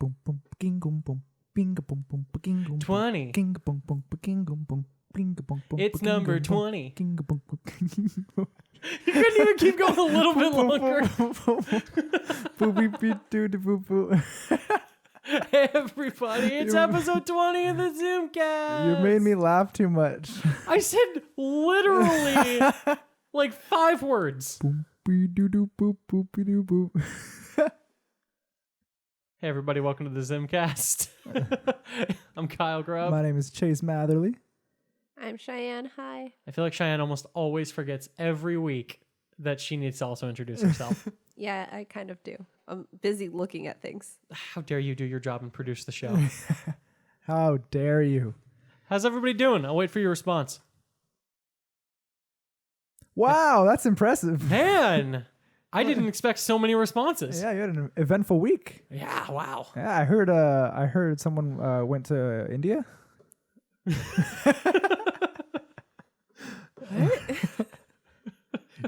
boom boom king boom boom bing boom boom king boom 20. king boom boom king boom boom bing boom boom. It's number 20. King boom boom. You couldn't even keep going a little bit longer. Boopy beep doo boo boo. Hey everybody, it's episode 20 of the ZymCast. You made me laugh too much. I said literally like 5 words. Boopy doo doo boop boopy doo boop. Hey everybody, welcome to the ZymCast. I'm Kyle Grubb. My name is Chase Matherly. I'm Cheyenne. Hi. I feel like Cheyenne almost always forgets every week that she needs to also introduce herself. Yeah, I kind of do. I'm busy looking at things. How dare you do your job and produce the show? How dare you? How's everybody doing? I'll wait for your response. Wow, that's impressive. Man, I didn't expect so many responses. Yeah, you had an eventful week. Yeah, wow. Yeah, I heard someone went to India.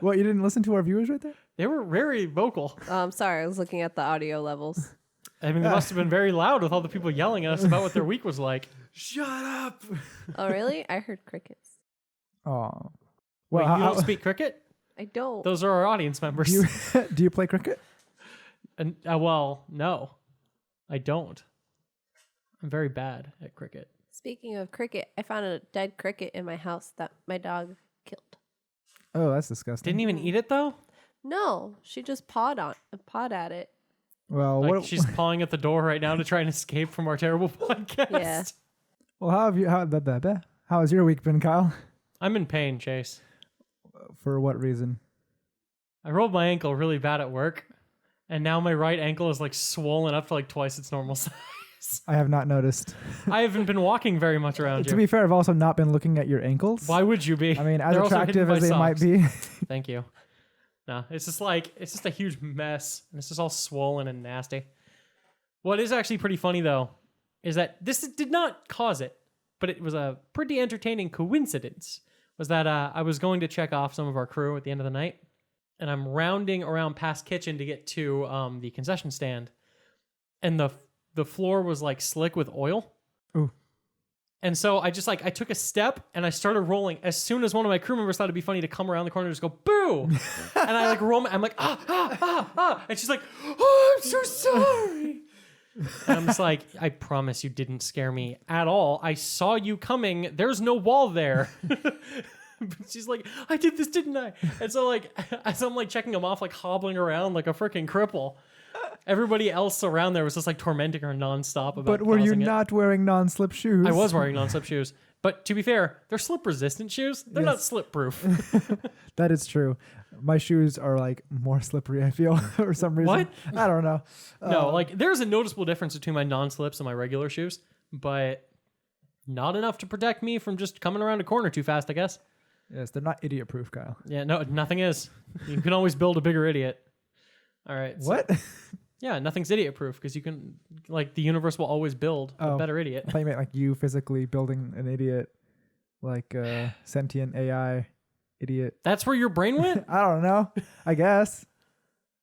What, you didn't listen to our viewers right there? They were very vocal. I'm sorry, I was looking at the audio levels. I mean, they must have been very loud with all the people yelling at us about what their week was like. Shut up. Oh, really? I heard crickets. Oh. Wait, Well, you don't speak cricket? I don't. Those are our audience members. Do you play cricket? And, well, no, I don't. I'm very bad at cricket. Speaking of cricket, I found a dead cricket in my house that my dog killed. Oh, that's disgusting. Didn't even eat it though? No, she just pawed at it. Well, Like she's pawing at the door right now to try and escape from our terrible podcast. Yeah. Well, how has your week been, Kyle? I'm in pain, Chase. For what reason? I rolled my ankle really bad at work, and now my right ankle is like swollen up to like twice its normal size. I have not noticed. I haven't been walking very much around To you. be fair, I've also not been looking at your ankles. Why would you be? I mean, as They're also attractive hidden as by they might socks. be. Thank you. No, it's just a huge mess, and it's just all swollen and nasty. What is actually pretty funny though is that this did not cause it, but it was a pretty entertaining coincidence. Was that I was going to check off some of our crew at the end of the night, and I'm rounding around past kitchen to get to the concession stand, and the floor was like slick with oil. Ooh. And so I just I took a step and I started rolling. As soon as one of my crew members thought it'd be funny to come around the corner and just go boo, and I roll. I'm like ah, and she's like, oh, I'm so sorry. And I'm just like, I promise you didn't scare me at all. I saw you coming. There's no wall there. But she's like, I did this, didn't I? And so as I'm checking him off, hobbling around like a freaking cripple. Everybody else around there was just tormenting her nonstop about. But were you causing it. not wearing non-slip shoes? I was wearing non-slip shoes. But to be fair, they're slip-resistant shoes. They're not slip-proof. That is true. My shoes are more slippery, I feel, for some reason. What? I don't know. No, there's a noticeable difference between my non-slips and my regular shoes, but not enough to protect me from just coming around a corner too fast, I guess. Yes, they're not idiot-proof, Kyle. Yeah, no, nothing is. You can always build a bigger idiot. All right. So, What? yeah, nothing's idiot-proof because you can, the universe will always build a better idiot. I thought you meant you physically building an idiot, sentient AI idiot. That's where your brain went? I don't know. I guess.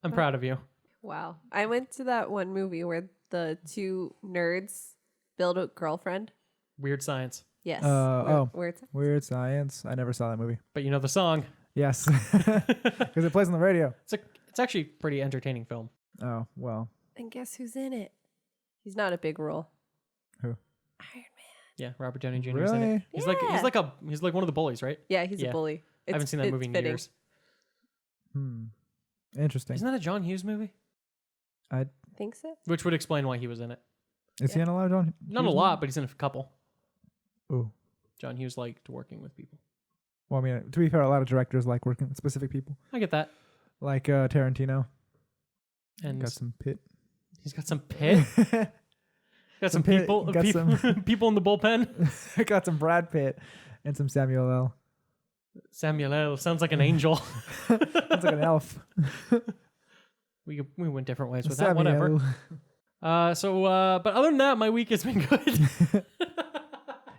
I'm proud of you. Wow. I went to that one movie where the two nerds build a girlfriend. Weird science. Yes. Where it's Weird Science. I never saw that movie. But you know the song. Yes. Because it plays on the radio. It's actually a pretty entertaining film. Oh, well. And guess who's in it? He's not a big role. Who? Iron Man. Yeah, Robert Downey Jr. is in Really? it. He's Yeah. he's like one of the bullies, right? Yeah, he's Yeah. a bully. I haven't seen that movie in fitting. years. Interesting. Isn't that a John Hughes movie? Think so? Which would explain why he was in it. Is he in a lot of John? Not a lot, but he's in a couple. Oh. John Hughes liked working with people. Well, I mean, to be fair, a lot of directors like working with specific people. I get that. Like Tarantino. And Got some Pitt. he's got some pit. Got some Pitt, people. got People in the bullpen. Got some Brad Pitt and some Samuel L. Samuel L. Sounds like an angel. Sounds like an elf. We went different ways with that. Samuel. Whatever. But other than that, my week has been good.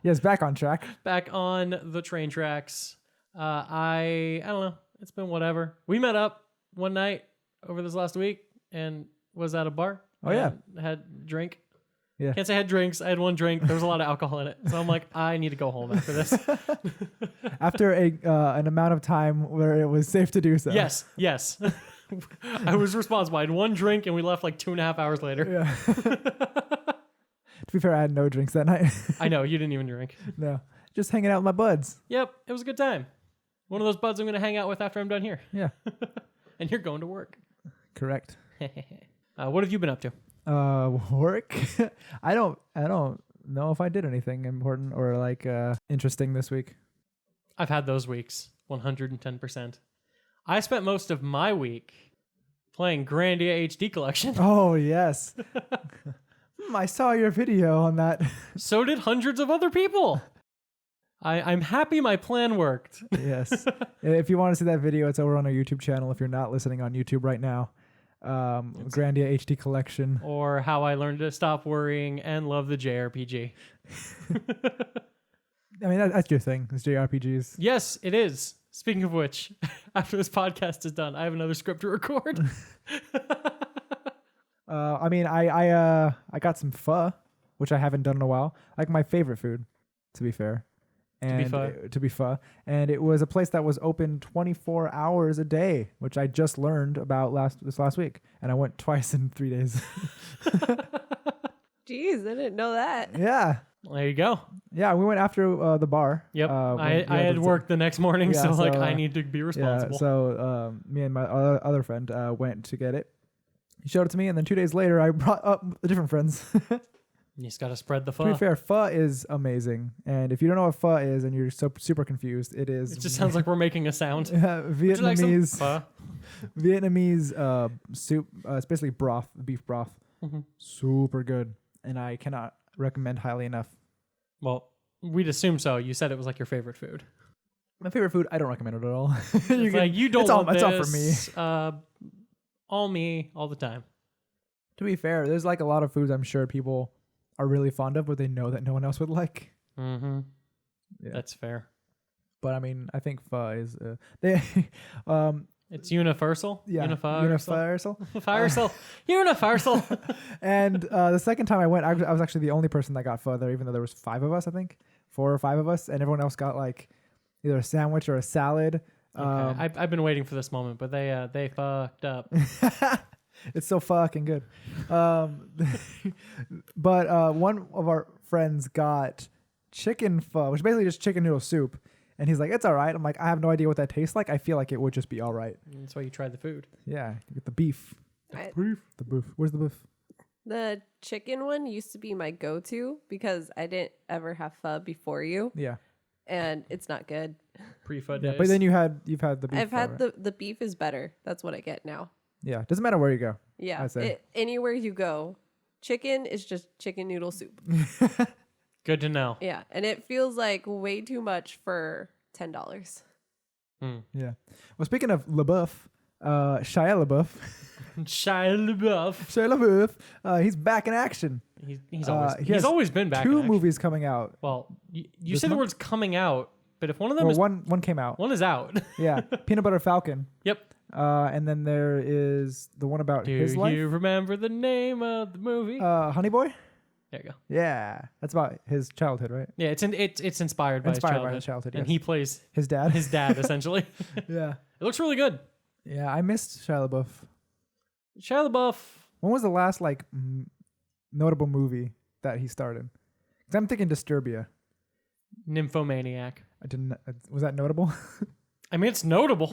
Yes, back on track. Back on the train tracks. I don't know. It's been whatever. We met up one night over this last week and was at a bar Oh, yeah. Had drink. Yeah. Can't say I had drinks. I had one drink. There was a lot of alcohol in it. So I'm like, I need to go home after this. After an amount of time where it was safe to do so. Yes. I was responsible. I had one drink and we left like 2.5 hours later. Yeah. To be fair, I had no drinks that night. I know, you didn't even drink. No. Just hanging out with my buds. Yep, it was a good time. One of those buds I'm going to hang out with after I'm done here. Yeah. And you're going to work. Correct. What have you been up to? Work. I don't know if I did anything important or like interesting this week. I've had those weeks, 110%. I spent most of my week playing Grandia HD Collection. Oh yes. I saw your video on that. So did hundreds of other people. I'm happy my plan worked. Yes. If you want to see that video, it's over on our YouTube channel. If you're not listening on YouTube right now, Grandia HD Collection. Or how I learned to stop worrying and love the JRPG. I mean, that's your thing. It's JRPGs. Yes, it is. Speaking of which, after this podcast is done, I have another script to record. I mean, I got some pho, which I haven't done in a while. Like my favorite food, to be fair. And to be pho. And it was a place that was open 24 hours a day, which I just learned about this last week. And I went twice in 3 days. Jeez, I didn't know that. Yeah. There you go. Yeah, we went after the bar. Yep. I had work the next morning, Yeah, so like so, I need to be responsible. Yeah, so me and my other friend went to get it. He showed it to me, and then 2 days later, I brought up the different friends. You just got to spread the pho. To be fair, pho is amazing. And if you don't know what pho is and you're so super confused, it is. It just sounds like we're making a sound. Vietnamese Like Vietnamese soup. It's basically broth, beef broth. Mm-hmm. Super good. And I cannot recommend highly enough. Well, we'd assume so. You said it was like your favorite food. My favorite food, I don't recommend it at all. You don't want it's this. all for me. All me, all the time. To be fair, there's like a lot of foods I'm sure people are really fond of, but they know that no one else would like. Mm-hmm. Yeah. That's fair. But I mean, I think pho is It's universal. Yeah, Universal. universal. Universal. And the second time I went, I was actually the only person that got pho there, even though there was 5 of us, I think, 4 or 5 of us, and everyone else got like either a sandwich or a salad. Okay. I've been waiting for this moment, but they fucked up. It's so fucking good. But one of our friends got chicken pho, which is basically just chicken noodle soup. And he's like, it's all right. I'm like, I have no idea what that tastes like. I feel like it would just be all right. That's why you tried the food. Yeah, you get the beef. The beef. Where's the beef? The chicken one used to be my go-to because I didn't ever have pho before you. Yeah. And it's not good. Pre-pho Yeah, days. but then you've had the beef. I've had right? the beef is better. That's what I get now. Yeah, doesn't matter where you go. Yeah. I'd say. Anywhere you go, chicken is just chicken noodle soup. Good to know. Yeah. And it feels like way too much for $10. Yeah. Well, speaking of LaBeouf, Shia LaBeouf. Shia LaBeouf, he's back in action. He's He always been back. 2 movies coming out. Well, you said the words coming out, but if one of them Well, is one came out. one is out. Yeah, Peanut Butter Falcon. Yep. And then there is the one about his life. Do you remember the name of the movie? Honey Boy. There you go. Yeah, that's about his childhood, right? Yeah, it's inspired by his childhood. And yes. he plays His dad. his dad essentially. Yeah. It looks really good. Yeah, I missed Shia LaBeouf. Shia LaBeouf. When was the last like notable movie that he starred in? Because I'm thinking Disturbia. Nymphomaniac. I didn't. Was that notable? I mean, it's notable.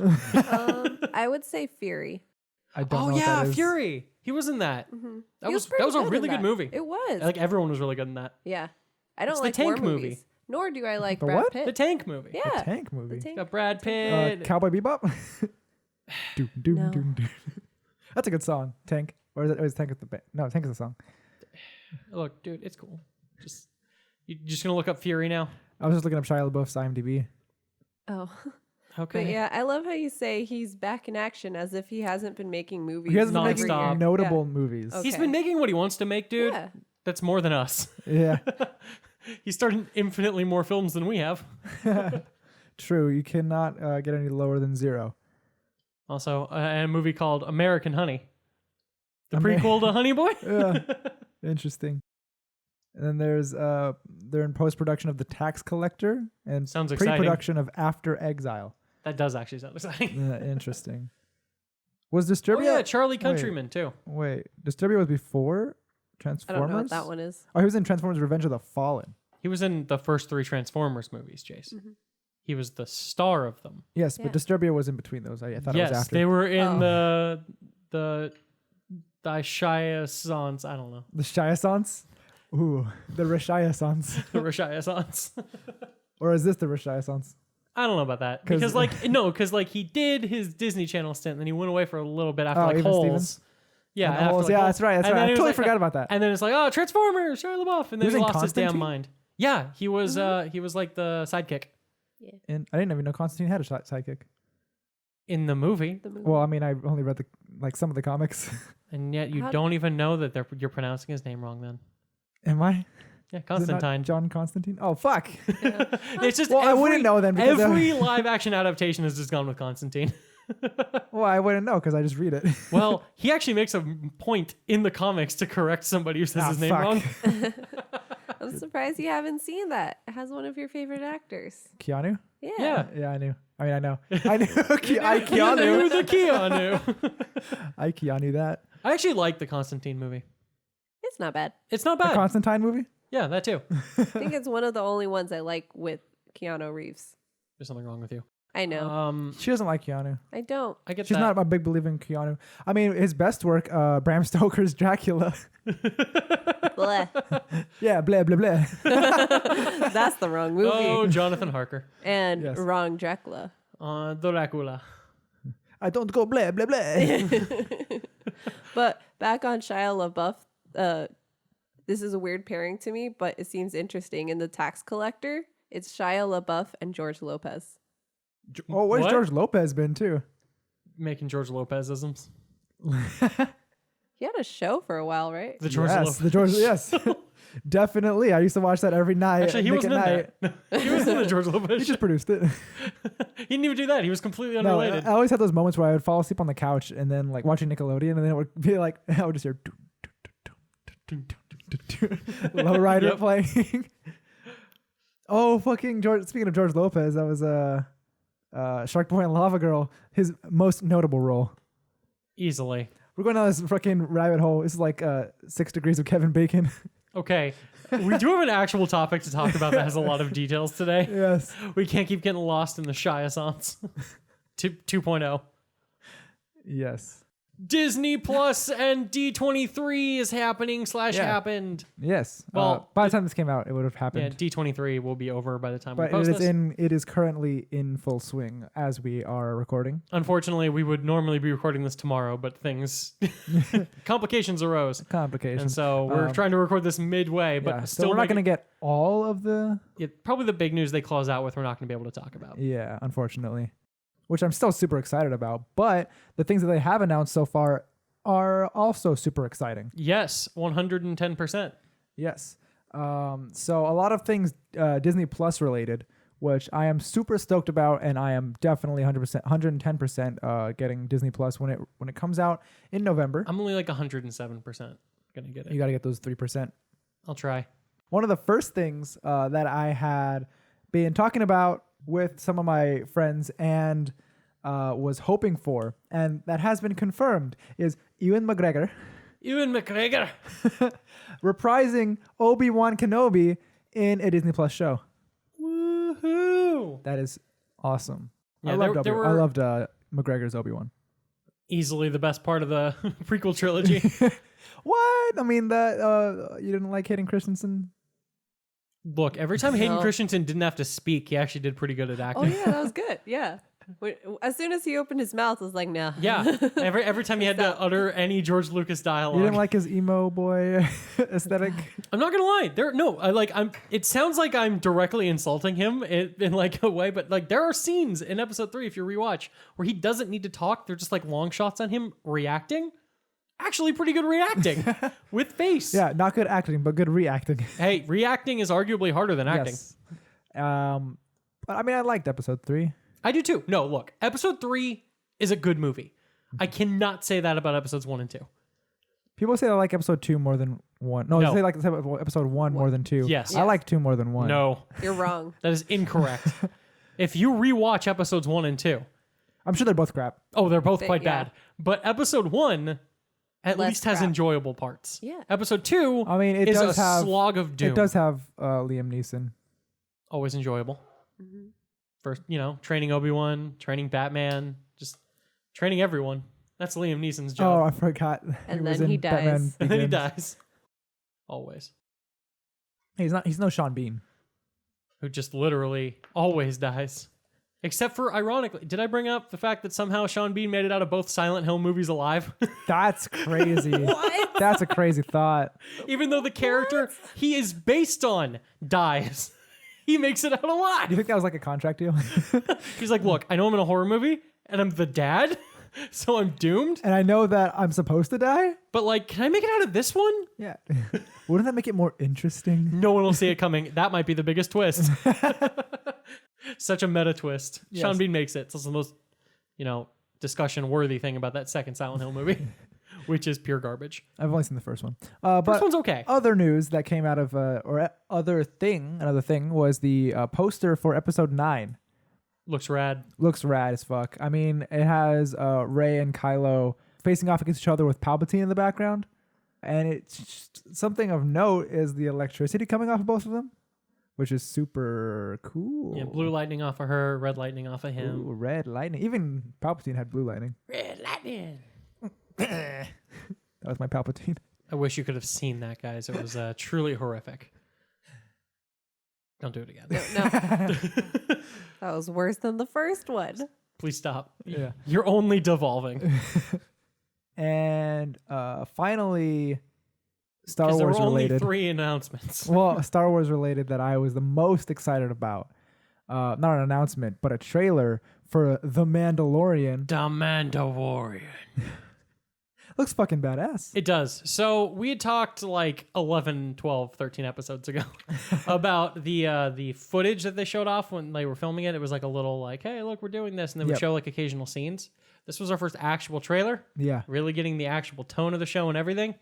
I would say Fury. I don't know what that is. Fury. He was in that. Mm-hmm. That was a really good movie. It was. Like everyone was really good in that. Yeah. I don't It's like the Tank war movie. movies. Nor do I like The Brad what? Pitt. The Tank movie. Yeah. The Tank movie. The Tank. Got Brad Pitt. Cowboy Bebop. Doom, doom, No. doom, doom. That's a good song. Tank. Or is Tank at the band? No, Tank is the song. Look, dude, it's cool. You just gonna look up Fury now? I was just looking up Shia LaBeouf's IMDb. Oh. Okay. But yeah, I love how you say he's back in action as if he hasn't been making movies. He hasn't been every making nonstop. year. notable Yeah. movies. Okay. He's been making what he wants to make, dude. Yeah. That's more than us. Yeah. He's started infinitely more films than we have. True. You cannot get any lower than 0. Also, a movie called American Honey. The prequel to Honey Boy? Yeah. Interesting. And then there's they're in post-production of The Tax Collector and Sounds exciting. pre-production of After Exile. That does actually sound exciting. Interesting. Was Disturbia? Oh yeah, Charlie Countryman too. Wait, Disturbia was before Transformers? I don't know what that one is. Oh, he was in Transformers Revenge of the Fallen. He was in the first 3 Transformers movies, Jace. Mm-hmm. He was the star of them. Yes, Yeah. but Disturbia was in between those. I thought it was Yes, after. they were in the Shiasons. I don't know. The Shiasons? Ooh, the Rishiasons. The Rishiasons. Or is this the Rishiasons? I don't know about that. Because he did his Disney Channel stint, and then he went away for a little bit after Even Holes. Stevens? Yeah, And after, Holes. like, Yeah, Holes. that's right. That's And right. then I it was totally like, forgot about that. And then it's like, oh, Transformers, Shia LaBeouf, and then was he in lost his damn Constantine? mind. Yeah, he was like the sidekick And I didn't even know Constantine had a sidekick. in the movie, Well, I mean, I only read some of the comics. and yet you How- don't even know that you're pronouncing his name wrong. Then Am I? yeah, Is it not Constantine. John Constantine? Oh, fuck. It's just Well, I wouldn't know then because every live action adaptation has just gone with Constantine. well, I wouldn't know because I just read it. Well, he actually makes a point in the comics to correct somebody who says his name fuck. wrong. I'm surprised you haven't seen that. It has one of your favorite actors. Keanu? Yeah. Yeah. Yeah, I knew. I mean, I know. I knew. I You Keanu. knew the Keanu. I Keanu that. I actually like the Constantine movie. It's not bad. It's not The bad. Constantine movie? Yeah, that too. I think it's one of the only ones I like with Keanu Reeves. There's something wrong with you. I know. She doesn't like Keanu. I don't. I get She's that. not a big believer in Keanu. I mean, his best work, Bram Stoker's Dracula. Bleh. Yeah, blah, blah, blah. That's the wrong movie. Oh, Jonathan Harker. And Yes. wrong Dracula. Dracula. I don't go blah, blah, blah. But back on Shia LaBeouf, this is a weird pairing to me, but it seems interesting. In The Tax Collector, it's Shia LaBeouf and George Lopez. Oh, where's What? George Lopez been, too? Making George Lopez-isms. He had a show for a while, right? The George yes, Lopez. the George, yes. Definitely. I used to watch that every night. Actually, he Nick wasn't at in night. that. He wasn't in the George Lopez He show. just produced it. He didn't even do that. He was completely No, unrelated. I always had those moments where I would fall asleep on the couch and then like watching Nickelodeon, and then it would be like I would just hear Lowrider Yep. playing. Oh, fucking George! Speaking of George Lopez, that was Shark Boy and Lava Girl, his most notable role. Easily. We're going down this fucking rabbit hole. This is like 6 degrees of Kevin Bacon. Okay. We do have an actual topic to talk about that has a lot of details today. Yes. We can't keep getting lost in the Shiasons. 2.0. Yes. Disney Plus and D23 is happening / Yeah. happened. Yes. Well, by the time this came out, it would have Yeah, happened. D23 will be over by the time we But post it is this. it is currently in full swing as we are recording. Unfortunately, we would normally be recording this tomorrow, but complications arose. Complications. And so we're trying to record this midway, but yeah, still so we're not going to get all of the probably the big news they close out with we're not going to be able to talk about. Yeah, unfortunately. Which I'm still super excited about. But the things that they have announced so far are also super exciting. Yes, 110%. Yes. So a lot of things Disney Plus related, which I am super stoked about, and I am definitely 100%, 110% getting Disney Plus when it comes out in November. I'm only like 107% gonna get it. You got to get those 3%. I'll try. One of the first things that I had been talking about with some of my friends and was hoping for, and that has been confirmed, is Ewan McGregor reprising Obi-Wan Kenobi in a Disney Plus show. Woohoo! That is awesome. Yeah, I loved, there I were- loved McGregor's Obi-Wan. Easily the best part of the prequel trilogy. What? I mean, that you didn't like Hayden Christensen? Look, every time Hayden No. Christensen didn't have to speak, he actually did pretty good at Oh acting. yeah, that was good. Yeah. As soon as he opened his mouth, I was like, no. Yeah, every time he had to utter any George Lucas dialogue. You didn't like his emo boy aesthetic? I'm not gonna lie. It sounds like I'm directly insulting him in like a way, but like there are scenes in episode 3, if you rewatch, where he doesn't need to talk. They're just like long shots on him reacting. Actually, pretty good reacting with face. Yeah, not good acting, but good reacting. Hey, reacting is arguably harder than acting. Yes. But I mean, I liked episode 3. I do too. No, look, episode 3 is a good movie. I cannot say that about episodes 1 and 2. People say they like episode 2 more than 1. No, No. they say like episode 1 more than 2. Yes. I like 2 more than 1. No, You're wrong. that is incorrect. If you rewatch episodes 1 and 2, I'm sure they're both crap. oh, they're both quite yeah. bad. But episode 1 at Less least has crap. enjoyable parts. Yeah. Episode 2 I mean, it is does a have slog of doom. It does have Liam Neeson. Always enjoyable. Mhm. For, training Obi-Wan, training Batman, just training everyone. That's Liam Neeson's Oh, job. I forgot. And was then he in Batman dies. And then he Begins. dies. Always. He's no Sean Bean. Who just literally always dies. Except for, ironically, did I bring up the fact that somehow Sean Bean made it out of both Silent Hill movies alive? That's crazy. What? That's a crazy thought. Even though the character he is based on dies, he makes it out Do you alive. think that was like a contract deal? He's like, look, I know I'm in a horror movie and I'm the dad, so I'm doomed. And I know that I'm supposed to die? But like, can I make it out of this one? Yeah. Wouldn't that make it more interesting? No one will see it coming. That might be the biggest twist. Such a meta twist. Yes. Sean Bean makes it. So it's the most, discussion worthy thing about that second Silent Hill movie, which is pure garbage. I've only seen the first one. First But one's okay. other news that came out of, another thing was the poster for episode 9. Looks rad. Looks rad as fuck. I mean, it has Rey and Kylo facing off against each other with Palpatine in the background. And it's just, something of note is the electricity coming off of both of them, which is super cool. Yeah, blue lightning off of her, red lightning off of him. Ooh, red lightning. Even Palpatine had blue lightning. Red lightning. That was my Palpatine. I wish you could have seen that, guys. It was truly horrific. Don't do it again. No. That was worse than the first one. Please stop. Yeah. You're only devolving. And finally, Star Because there were Wars only related. 3 announcements. Well, Star Wars related that I was the most excited about. Not an announcement, but a trailer for The Mandalorian. The Mandalorian. Looks fucking badass. It does. So we had talked like 11, 12, 13 episodes ago about the footage that they showed off when they were filming it. It was like a little like, hey, look, we're doing this. And they would Yep. show like occasional scenes. This was our first actual trailer. Yeah. Really getting the actual tone of the show and everything.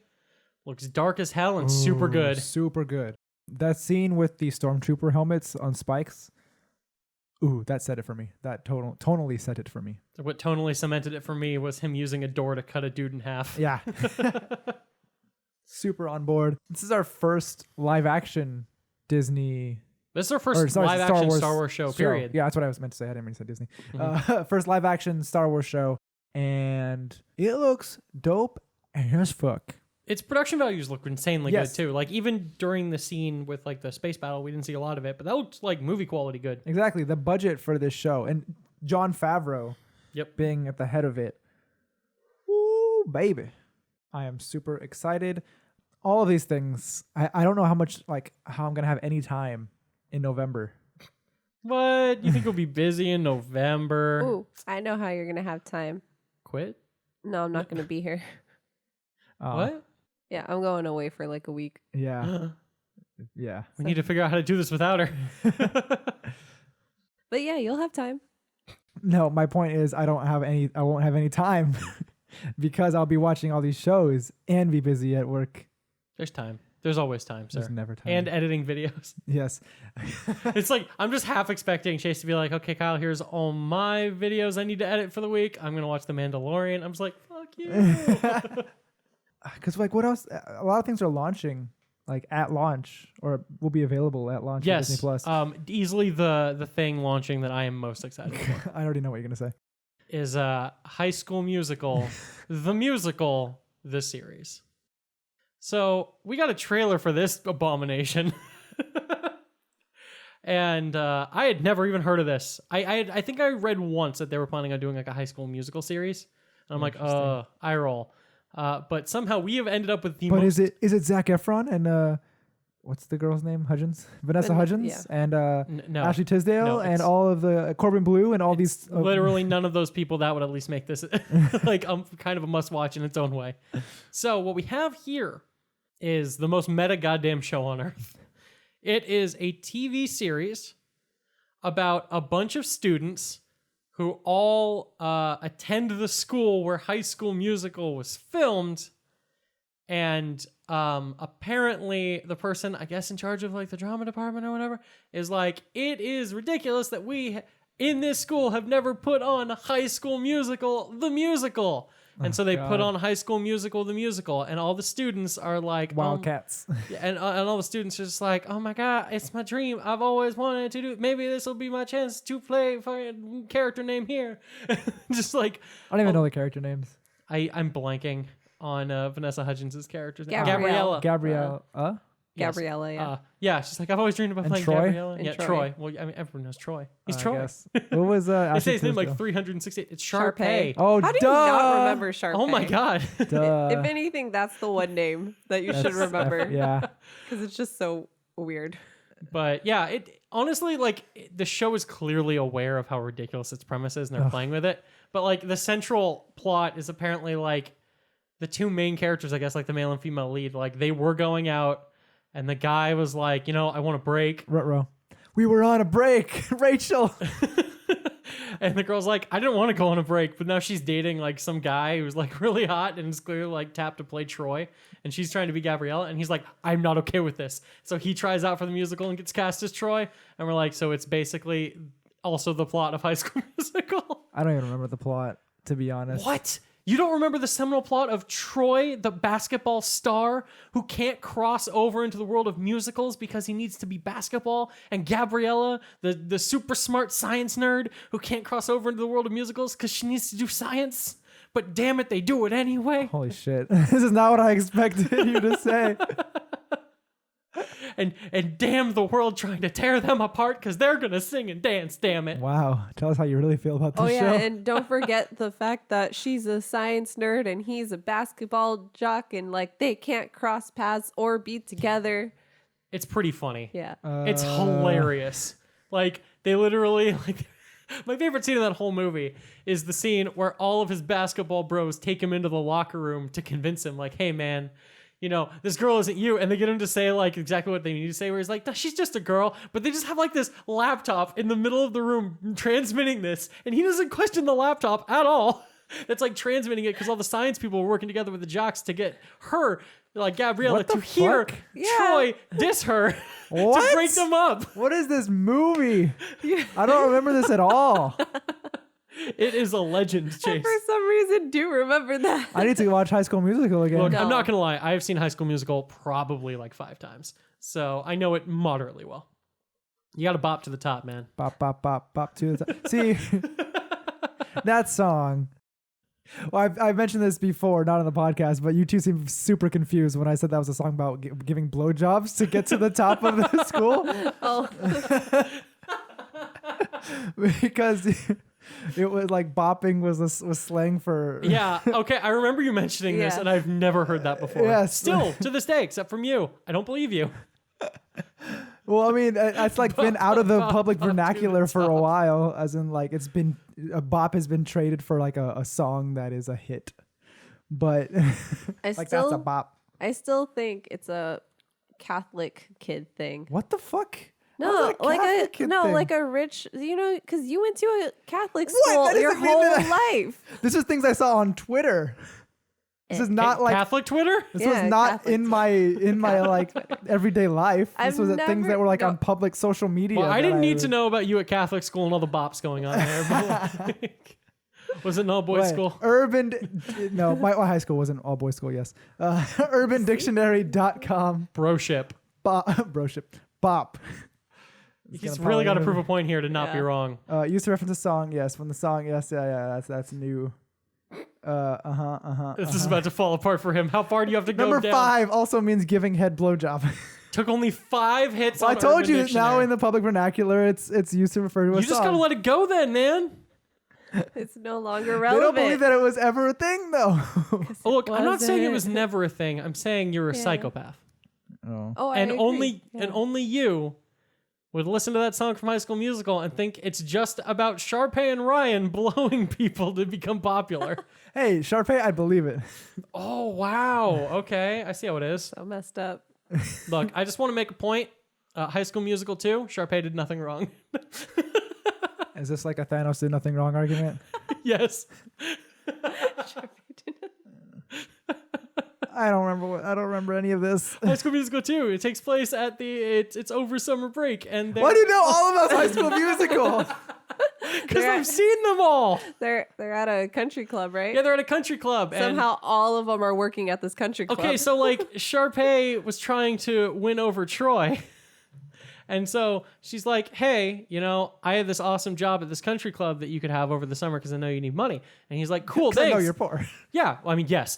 Looks dark as hell and super Ooh, good. Super good. That scene with the stormtrooper helmets on spikes. Ooh, that said it for me. That tonally set it for me. What tonally cemented it for me was him using a door to cut a dude in half. Yeah. Super on board. This is our first live action Disney. This is our or, first sorry, live action Star Wars show, period. Yeah, that's what I was meant to say. I didn't mean to say Disney. Mm-hmm. First live action Star Wars show. And it looks dope as fuck. Its production values look insanely Yes. good too. Like even during the scene with like the space battle, we didn't see a lot of it, but that looked like movie quality good. Exactly. The budget for this show. And Jon Favreau Yep. being at the head of it. Ooh, baby. I am super excited. All of these things. I don't know how I'm going to have any time in November. What? You think we'll be busy in November? Ooh, I know how you're going to have time. Quit? No, I'm not going to be here. What? Yeah, I'm going away for like a week. Yeah. Yeah. We need to figure out how to do this without her. But yeah, you'll have time. No, my point is I won't have any time because I'll be watching all these shows and be busy at work. There's time. There's always time, sir. There's never time. And editing videos. yes. It's like I'm just half expecting Chase to be like, okay, Kyle, here's all my videos I need to edit for the week. I'm gonna watch The Mandalorian. I'm just like, fuck you. Because what else? A lot of things are launching like at launch or will be available at launch. Yes. On Disney Plus. Easily the thing launching that I am most excited for I already know what you're gonna say. is High School Musical, the musical, the series. So we got a trailer for this abomination. And I had never even heard of this. I think I read once that they were planning on doing like a High School Musical series. And I'm like, eye roll. But somehow we have ended up with the But most... is it Zac Efron and what's the girl's name? Hudgens, Vanessa Hudgens, yeah. and no. Ashley Tisdale, No, and it's- all of the Corbin Blue and all these. Literally none of those people. That would at least make this like kind of a must watch in its own way. So what we have here is the most meta goddamn show on earth. It is a TV series about a bunch of students who all attend the school where High School Musical was filmed, And apparently the person, I guess, in charge of like the drama department or whatever, is like, it is ridiculous that we in this school have never put on High School Musical, the musical. And so they put on High School Musical, the musical, and all the students are like Wildcats. and all the students are just like, oh my God, it's my dream. I've always wanted to do. Maybe this will be my chance to play fucking character name here. Just like, I don't even know the character names. I'm blanking on Vanessa Hudgens' character's name. Gabrielle. Gabrielle. Yes. Gabriella, yeah. Yeah, she's like, I've always dreamed about And playing Troy? Gabriella. And Yeah, Troy. Troy. Well, I mean, everyone knows Troy. He's I Troy. guess. What was They Ashley say his name like Tisdale? 368. It's Sharpay. Sharpay. Oh, How do duh. you not remember Sharpay? Oh my God. Duh. If anything, that's the one name that you should That's- remember. yeah. Because it's just so weird. But yeah, it honestly, like, the show is clearly aware of how ridiculous its premise is and they're playing with it. But like the central plot is apparently like the two main characters, I guess, like the male and female lead, like they were going out and the guy was like, I want a break. Ruh-roh. We were on a break, Rachel. And the girl's like, I didn't want to go on a break, but now she's dating like some guy who's like really hot and is clearly like tapped to play Troy. And she's trying to be Gabriella. And he's like, I'm not okay with this. So he tries out for the musical and gets cast as Troy. And we're like, so it's basically also the plot of High School Musical. I don't even remember the plot, to be honest. What? You don't remember the seminal plot of Troy, the basketball star who can't cross over into the world of musicals because he needs to be basketball, and Gabriella, the super smart science nerd who can't cross over into the world of musicals because she needs to do science? But damn it, they do it anyway. Holy shit. This is not what I expected you to say. And damn the world trying to tear them apart because they're going to sing and dance, damn it. Wow. Tell us how you really feel about this Oh, show. yeah. And don't forget the fact that she's a science nerd and he's a basketball jock and like they can't cross paths or be together. It's pretty funny. Yeah. It's hilarious. Like, they literally, like, my favorite scene in that whole movie is the scene where all of his basketball bros take him into the locker room to convince him, like, hey, man, this girl isn't you. And they get him to say, like, exactly what they need to say, where he's like, no, she's just a girl. But they just have, like, this laptop in the middle of the room transmitting this. And he doesn't question the laptop at all. It's, like, transmitting it because all the science people were working together with the jocks to get her, like, Gabriella, What the to hear fuck? Troy diss her to What? break them up. What is this movie? I don't remember this at all. It is a legend, I Chase. for some reason do remember that. I need to watch High School Musical again. Look, No. I'm not going to lie. I have seen High School Musical probably like 5 times. So I know it moderately well. You got to bop to the top, man. Bop, bop, bop, bop to the top. See, that song. Well, I've mentioned this before, not on the podcast, but you two seem super confused when I said that was a song about giving blowjobs to get to the top of the school. Oh, Because it was like bopping was slang for... Yeah. Okay. I remember you mentioning this, Yeah. and I've never heard that before. Yes. Still to this day, except from you. I don't believe you. Well, I mean, it's like been out of the public bop to the vernacular for a top. while, as in like a bop has been traded for like a song that is a hit. But I like that's a still, bop. I still think it's a Catholic kid thing. What the fuck? No, How's that a like Catholic kid thing? like a rich, because you went to a Catholic What? school That your doesn't mean whole that life. This is things I saw on Twitter. This is not like Catholic Twitter? this Yeah, was not Catholic in my like everyday life. This I've was at things that never- were like no. on public social media. Well, I that didn't need to know about you at Catholic school and all the bops going on there. But like, was it an all boys Wait, school? No, my high school wasn't all boys school. Yes, UrbanDictionary.com. Broship. Broship. Bop. He's really got to prove a point here to not be Yeah. wrong. Used to reference a song. Yes, when the song. Yes, yeah. That's new. This is about to fall apart for him. How far do you have to go Number down? 5 also means giving head blowjob. Took only 5 hits Well, I on told Urban you now Dictionary. in the public vernacular, it's used to refer to a You song. just gotta let it go then, man. It's no longer They relevant. don't believe that it was ever a thing, though. Oh, look, I'm not saying it was Wasn't. never a thing. I'm saying you're a Yeah. psychopath. Oh. Oh, I And agree. only Yeah. and only you would listen to that song from High School Musical and think it's just about Sharpay and Ryan blowing people to become popular. Hey, Sharpay, I believe it. Oh, wow. Okay, I see how it is. So messed up. Look, I just want to make a point. High School Musical 2, Sharpay did nothing wrong. Is this like a Thanos did nothing wrong argument? Yes. I don't remember any of this. High School Musical 2. It takes place at it's over summer break, and Why do you know all about High School Musical? Because I've seen them all. They're at a country club, right? Yeah, they're at a country club. Somehow all of them are working at this country club. Okay, so like Sharpay was trying to win over Troy. And so she's like, hey, I have this awesome job at this country club that you could have over the summer because I know you need money. And he's like, cool, thanks. I know you're poor. Yeah, well, I mean, yes.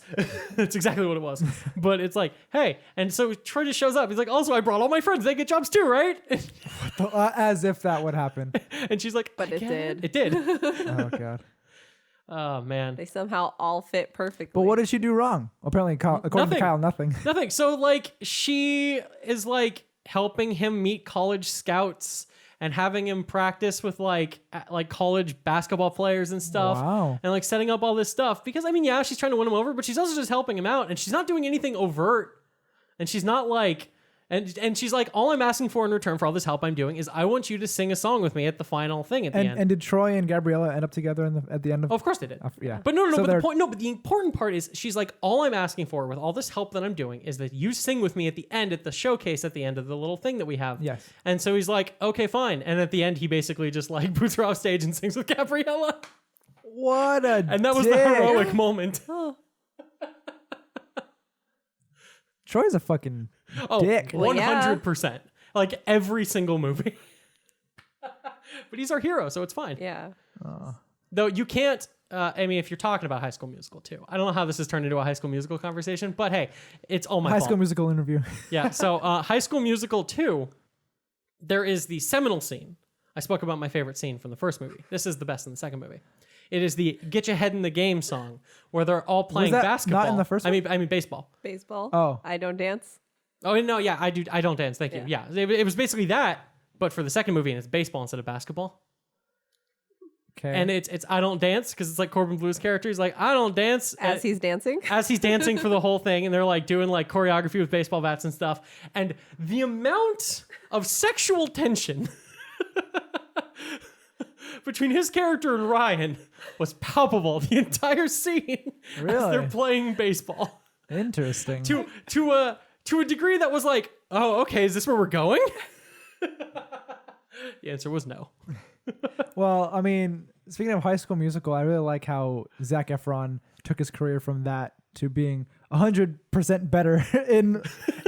That's exactly what it was. But it's like, hey. And so Troy just shows up. He's like, also, I brought all my friends. They get jobs too, right? As if that would happen. And she's like, but it did. It did. Oh, God. Oh, man. They somehow all fit perfectly. But what did she do wrong? Apparently, according to Kyle, nothing. Nothing. So, like, she is, like, helping him meet college scouts and having him practice with like college basketball players and stuff. Wow. And like setting up all this stuff because I mean, yeah, she's trying to win him over, but she's also just helping him out and she's not doing anything overt. And she's not like, and she's like, all I'm asking for in return for all this help I'm doing is I want you to sing a song with me at the final thing at the end. And did Troy and Gabriella end up together at the end of? Oh, of course they did. Yeah. But no. But the important part is she's like, all I'm asking for with all this help that I'm doing is that you sing with me at the end at the showcase at the end of the little thing that we have. Yes. And so he's like, okay, fine. And at the end, he basically just like boots her off stage and sings with Gabriella. What a And that was the heroic moment. Oh. Troy's a fucking dick. 100%. Like every single movie. But he's our hero, so it's fine. Yeah. Though you can't, I mean, if you're talking about High School Musical too. I don't know how this has turned into a High School Musical conversation, but hey, it's all my fault. High School Musical interview. Yeah, so High School Musical 2, there is the seminal scene. I spoke about my favorite scene from the first movie. This is the best in the second movie. It is the "Get Your Head in the Game" song, where they're all playing basketball. Not in the first one? I mean baseball. Baseball. Oh. I Don't Dance. Oh no, yeah, I do. I don't dance. Thank you. Yeah, it was basically that, but for the second movie, and it's baseball instead of basketball. Okay. And it's I don't dance because it's like Corbin Blue's character. He's like, I don't dance As he's dancing. as he's dancing for the whole thing, and they're like doing like choreography with baseball bats and stuff. And the amount of sexual tension between his character and Ryan was palpable the entire scene as Really? they're playing baseball. Interesting. To a degree that was like, oh, okay, is this where we're going? The answer was no. Well, I mean, speaking of High School Musical, I really like how Zac Efron took his career from that to being 100% better in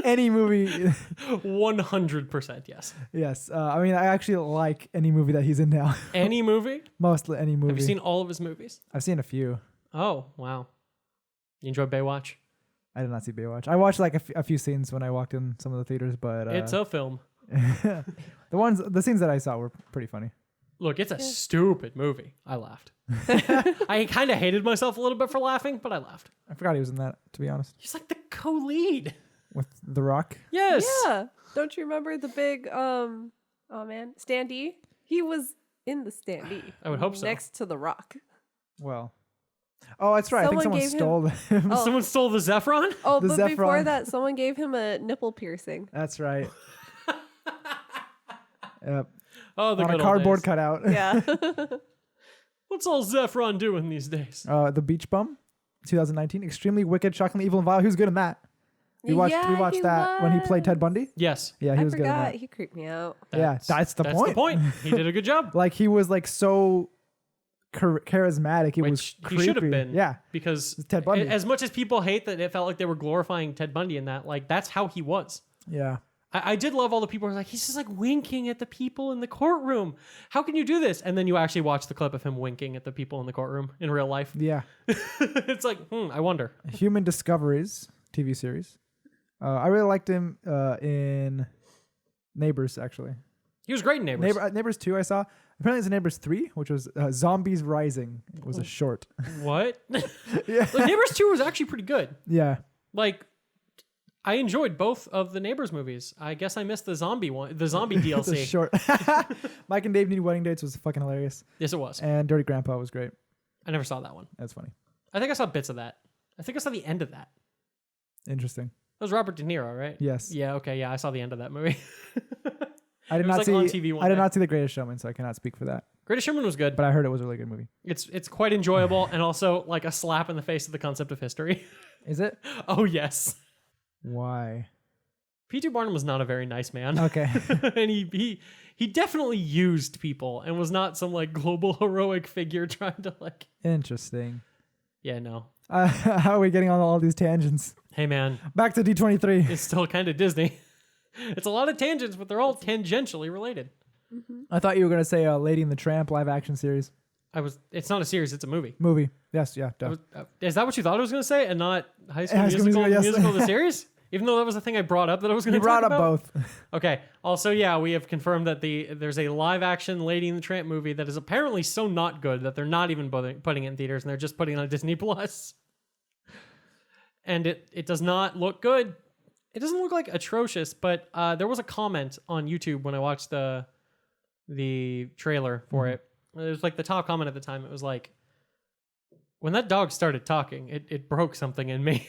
any movie. 100%, yes. Yes. I mean, I actually like any movie that he's in now. Any movie? Mostly any movie. Have you seen all of his movies? I've seen a few. Oh, wow. You enjoyed Baywatch? I did not see Baywatch. I watched like a few scenes when I walked in some of the theaters, but It's a film. the scenes that I saw were pretty funny. Look, it's a stupid movie. I laughed. I kind of hated myself a little bit for laughing, but I laughed. I forgot he was in that, to be honest. He's like the co-lead. With The Rock. Yes. Yeah. Don't you remember the big standee? He was in the standee. I would hope so. Next to The Rock. Well. Oh, that's right. I think someone stole him. Oh. Someone stole the Zephron? Oh, The but before Zephron. that, someone gave him a nipple piercing. That's right. Yep. Oh, the On good a old cardboard days. cutout. Yeah. What's all Zephron doing these days? The Beach Bum, 2019. Extremely wicked, shockingly evil and vile. He was good in that. We watched he that when he played Ted Bundy. Yes. Yeah, he I was good in forgot. that. He creeped me out. That's the That's point. the point. He did a good job. Like he was like so charismatic. He was Which he creepy. should have been. Yeah. Because It's Ted Bundy. as much as people hate that it felt like they were glorifying Ted Bundy in that, like that's how he was. Yeah. I did love all the people who were like, he's just like winking at the people in the courtroom. How can you do this? And then you actually watch the clip of him winking at the people in the courtroom in real life. Yeah. It's like, I wonder. Human Discoveries TV series. I really liked him in Neighbors, actually. He was great in Neighbors. Neighbors 2 I saw. Apparently it's Neighbors 3, which was Zombies Rising. It was a short. What? Yeah. Like, Neighbors 2 was actually pretty good. Yeah. Like, I enjoyed both of the Neighbors movies. I guess I missed the zombie one, the zombie DLC. It's a short. Mike and Dave Need Wedding Dates was fucking hilarious. Yes, it was. And Dirty Grandpa was great. I never saw that one. That's funny. I think I saw bits of that. I think I saw the end of that. Interesting. That was Robert De Niro, right? Yes. Yeah, okay, yeah, I saw the end of that movie. I did It was not like see on TV one I did day. not see The Greatest Showman, so I cannot speak for that. Greatest Showman was good. but I heard it was a really good movie. It's quite enjoyable and also like a slap in the face of the concept of history. Is it? Oh, yes. Why? P.T. Barnum was not a very nice man. Okay. And he definitely used people and was not some like global heroic figure trying to like... Interesting. Yeah, no. How are we getting on all these tangents? Hey, man. Back to D23. It's still kind of Disney. It's a lot of tangents, but they're all tangentially related. Mm-hmm. I thought you were going to say Lady and the Tramp live action series. It's not a series, it's a movie. Movie. Yes, yeah. Duh. Is that what you thought I was going to say and not High School High School Musical, Musical, yes. musical the series? Even though that was the thing I brought up that I was going to You talk brought up about? both. Okay. Also, yeah, we have confirmed that there's a live action Lady and the Tramp movie that is apparently so not good that they're not even putting it in theaters and they're just putting it on Disney Plus. And it does not look good. It doesn't look like atrocious, but there was a comment on YouTube when I watched the trailer for it. It was like the top comment at the time. It was like, when that dog started talking, it broke something in me.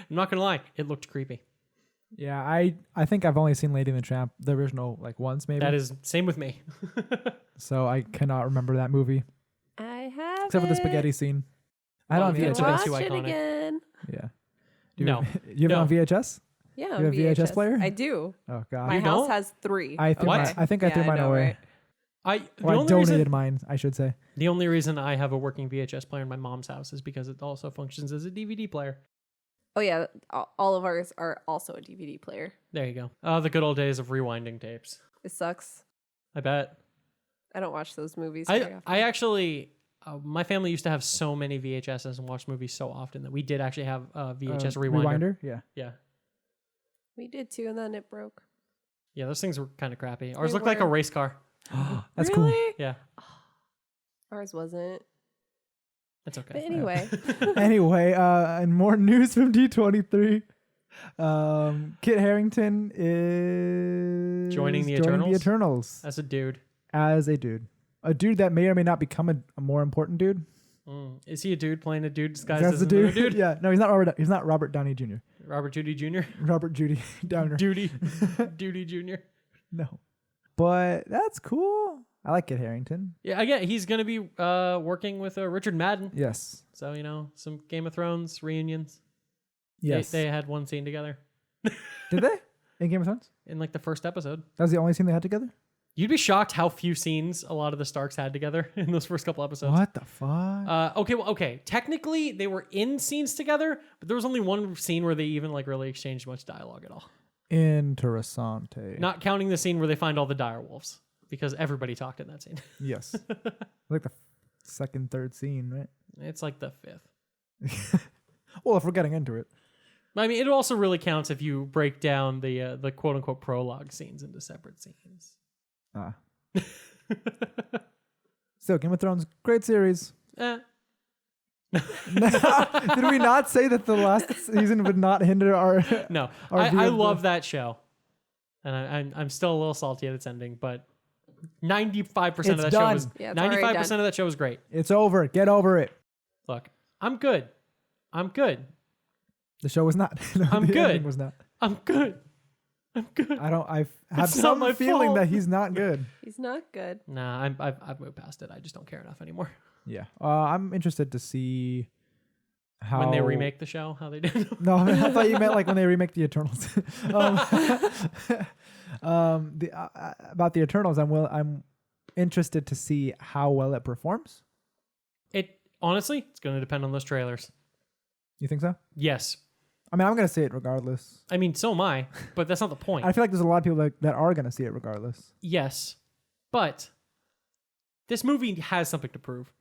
I'm not gonna lie, it looked creepy. Yeah, I think I've only seen Lady and the Tramp, the original, like once maybe. That is same with me. So I cannot remember that movie I have except for the spaghetti scene. I Well, don't yeah, have it's VHS. way too Watch it iconic. again. Yeah. No. You have it on VHS? Yeah, You have a VHS player? I do. Oh God. My You house don't? has 3. I threw What? I think I threw mine know, away. right? Or I donated mine, I should say. The only reason I have a working VHS player in my mom's house is because it also functions as a DVD player. Oh yeah, all of ours are also a DVD player. There you go. Oh, the good old days of rewinding tapes. It sucks. I bet. I don't watch those movies. very often. I actually, my family used to have so many VHSs and watch movies so often that we did actually have a VHS rewinder. Yeah. Yeah. We did too, and then it broke. Yeah, those things were kind of crappy. Ours They looked like a were. race car. That's really? cool. Yeah, Ours wasn't. that's okay. But anyway, Anyway, and more news from D23. Kit Harington is Joining the Eternals That's a dude. as a dude that may or may not become a more important dude. Is he a dude playing a dude disguised That's as the another dude. dude? Yeah, no, he's not Robert. He's not Robert Downey Jr. Robert Judy Jr. Robert Judy Downer. Duty Jr. No, but that's cool. I like Kit Harington. Yeah, again, he's gonna be working with Richard Madden. Yes. So some Game of Thrones reunions. Yes. They had one scene together Did they in Game of Thrones? in like the first episode. That was the only scene they had together. You'd be shocked how few scenes a lot of the Starks had together in those first couple episodes. What the fuck? Okay. Technically, they were in scenes together, but there was only one scene where they even like really exchanged much dialogue at all. Interessante. Not counting the scene where they find all the dire wolves, because everybody talked in that scene. Yes. Like the second, third scene, right? It's like the fifth. Well, if we're getting into it. I mean, it also really counts if you break down the quote unquote prologue scenes into separate scenes. Ah. So, Game of Thrones, great series. Eh. Did we not say that the last season would not hinder our? No, Our view I of love that show, and I'm still a little salty at its ending, but 95% of It's that show done. was Yeah, it's already 95% done. of that show was great. It's over. Get over it. Look, I'm good. The show was not. I'm the good. ending was not. I'm good. I have It's not some my feeling fault. that he's not good. he's not good. Nah, I've moved past it. I just don't care enough anymore. Yeah. I'm interested to see how When they remake the show, how they do. No, I thought you meant like when they remake the Eternals. About the Eternals, I'm interested to see how well it performs. It honestly, it's going to depend on those trailers. You think so? Yes, I mean, I'm gonna see it regardless. I mean so am I, but that's not the point. I feel like there's a lot of people that are gonna see it regardless. Yes, but this movie has something to prove.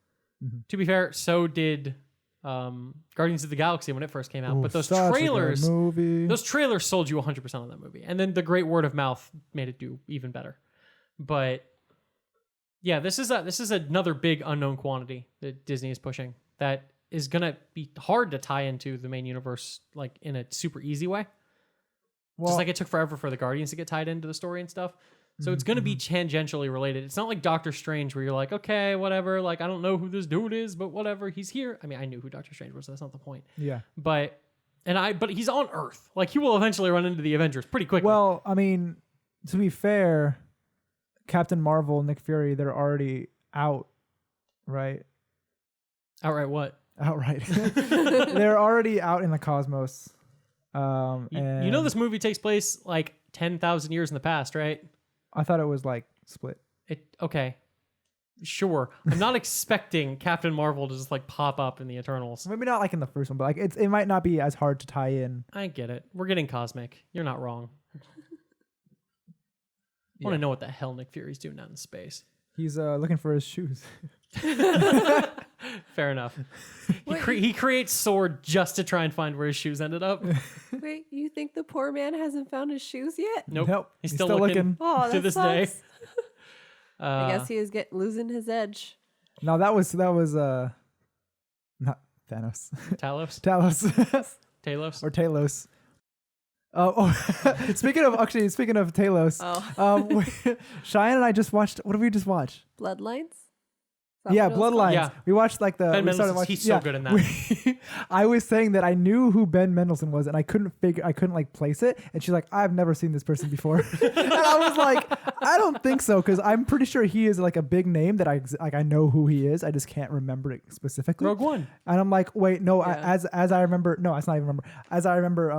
Mm-hmm. To be fair, so did Guardians of the Galaxy when it first came out. Ooh, But those such a good trailers, movie. those trailers sold you 100% on that movie, and then the great word of mouth made it do even better. But yeah, this is another big unknown quantity that Disney is pushing that is gonna be hard to tie into the main universe like in a super easy way. Well, Just like it took forever for the Guardians to get tied into the story and stuff. So it's going to be tangentially related. It's not like Doctor Strange where you're like, okay, whatever. Like, I don't know who this dude is, but whatever. He's here. I mean, I knew who Doctor Strange was. So that's not the point. yeah. But he's on Earth. Like, he will eventually run into the Avengers pretty quickly. Well, I mean, to be fair, Captain Marvel, Nick Fury, they're already out, right? Outright what? Outright. They're already out in the cosmos. You know this movie takes place like 10,000 years in the past, right? I thought it was like split. Okay. Sure. I'm not expecting Captain Marvel to just like pop up in the Eternals. Maybe not like in the first one, but like it might not be as hard to tie in. I get it. We're getting cosmic. You're not wrong. I want to know what the hell Nick Fury's doing out in space. He's looking for his shoes. Fair enough. He creates sword just to try and find where his shoes ended up. Wait, you think the poor man hasn't found his shoes yet? Nope. He's still looking. Oh, to that this sucks. day. I guess he is losing his edge. No, that was not Thanos. Talos? Talos or Talos. Speaking of Talos, Cheyenne and I just watched. What did we just watch? Bloodlines? Yeah, Bloodlines. Yeah. We watched like the. Ben Mendelsohn. He's so good in that. I was saying that I knew who Ben Mendelsohn was, and I couldn't like place it. And she's like, "I've never seen this person before." And I was like, "I don't think so," because I'm pretty sure he is like a big name that I know who he is. I just can't remember it specifically. Rogue One. And I'm like, wait, no. Yeah. As I remember, no, it's not even remember. As I remember,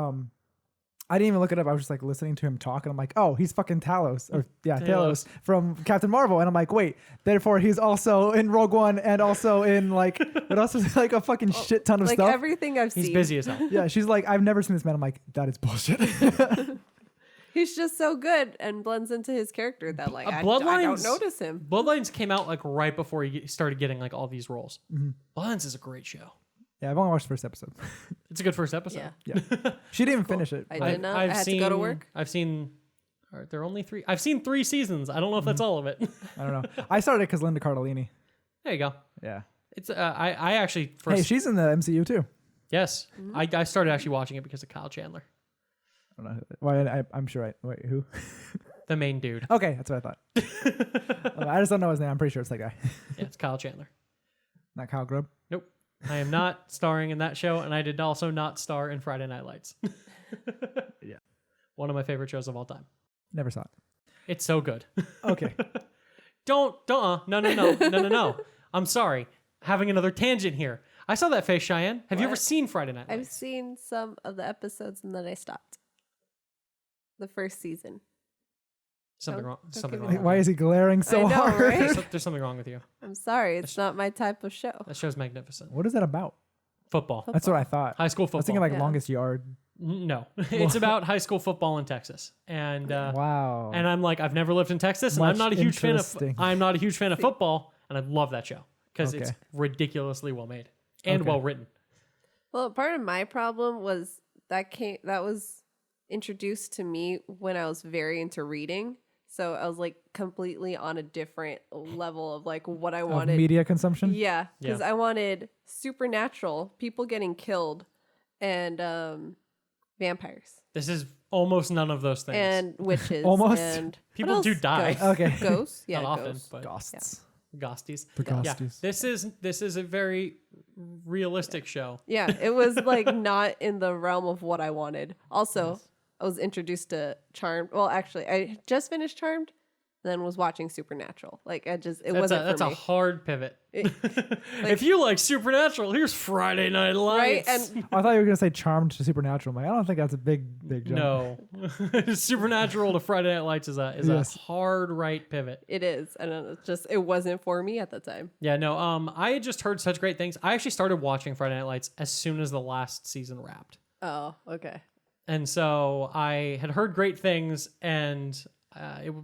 I didn't even look it up. I was just like listening to him talk, and I'm like, oh, he's fucking Talos Talos from Captain Marvel. And I'm like, wait, therefore he's also in Rogue One and also in like what else is like a fucking shit ton of like stuff. Everything I've seen. He's busy as hell. Yeah, she's like, I've never seen this man. I'm like, that is bullshit. He's just so good and blends into his character that like I don't notice him. Bloodlines came out like right before he started getting like all these roles. Mm-hmm. Bloodlines is a great show. Yeah, I've only watched the first episode. It's a good first episode. Yeah. Yeah, she didn't even finish it. I but- did not. I had to go to work. I've seen. Are there only 3? I've seen 3 seasons. I don't know if that's all of it. I don't know. I started because Linda Cardellini. There you go. Yeah. It's I actually first. Hey, she's in the MCU too. Yes, I started actually watching it because of Kyle Chandler, I don't know. Why? I'm sure. Wait, who? the main dude. Okay, that's what I thought. I just don't know his name. I'm pretty sure it's that guy. Yeah, it's Kyle Chandler. Not Kyle Grubb. Nope. I am not starring in that show, and I did also not star in Friday Night Lights. Yeah. One of my favorite shows of all time. Never saw it. It's so good. Okay. No. I'm sorry. Having another tangent here. I saw that face, Cheyenne. Have you ever What? seen Friday Night I've Lights? seen some of the episodes and then I stopped. The first season. Something wrong. don't Something give me wrong. that. Why is he glaring so I know, hard? right? There's something wrong with you. I'm sorry, it's not my type of show. That show's magnificent. What is that about? Football. That's what I thought. High school I was football. thinking like Yeah. Longest Yard. No. It's about high school football in Texas. And Wow. and I'm like, I've never lived in Texas, and Much I'm not a huge fan of interesting. football, and I love that show because it's Okay. ridiculously well made and Okay. well written. Well, part of my problem was that was introduced to me when I was very into reading. So I was like completely on a different level of like what I Of wanted. media consumption. Yeah, because Yeah. I wanted supernatural, people getting killed, and vampires This is almost none of those things. and witches. Almost. And what People else? do die. Ghosts. Okay. Ghosts. Yeah, Not often, ghosts. but Ghosts. ghosties. The Yeah, ghosties. this is a very realistic show. Yeah, it was like not in the realm of what I wanted. Also, I was introduced to Charmed. Well, actually, I just finished Charmed, then was watching Supernatural. Like it wasn't That's for a me. hard pivot. If you like Supernatural, here's Friday Night Right, Lights. and I thought you were gonna say Charmed to Supernatural. I'm like, I don't think that's a big jump. no, Supernatural to Friday Night Lights is a Yes. hard right pivot. it is, and it wasn't for me at the time. Yeah, no. I had just heard such great things. I actually started watching Friday Night Lights as soon as the last season wrapped, Oh, okay. and so I had heard great things, and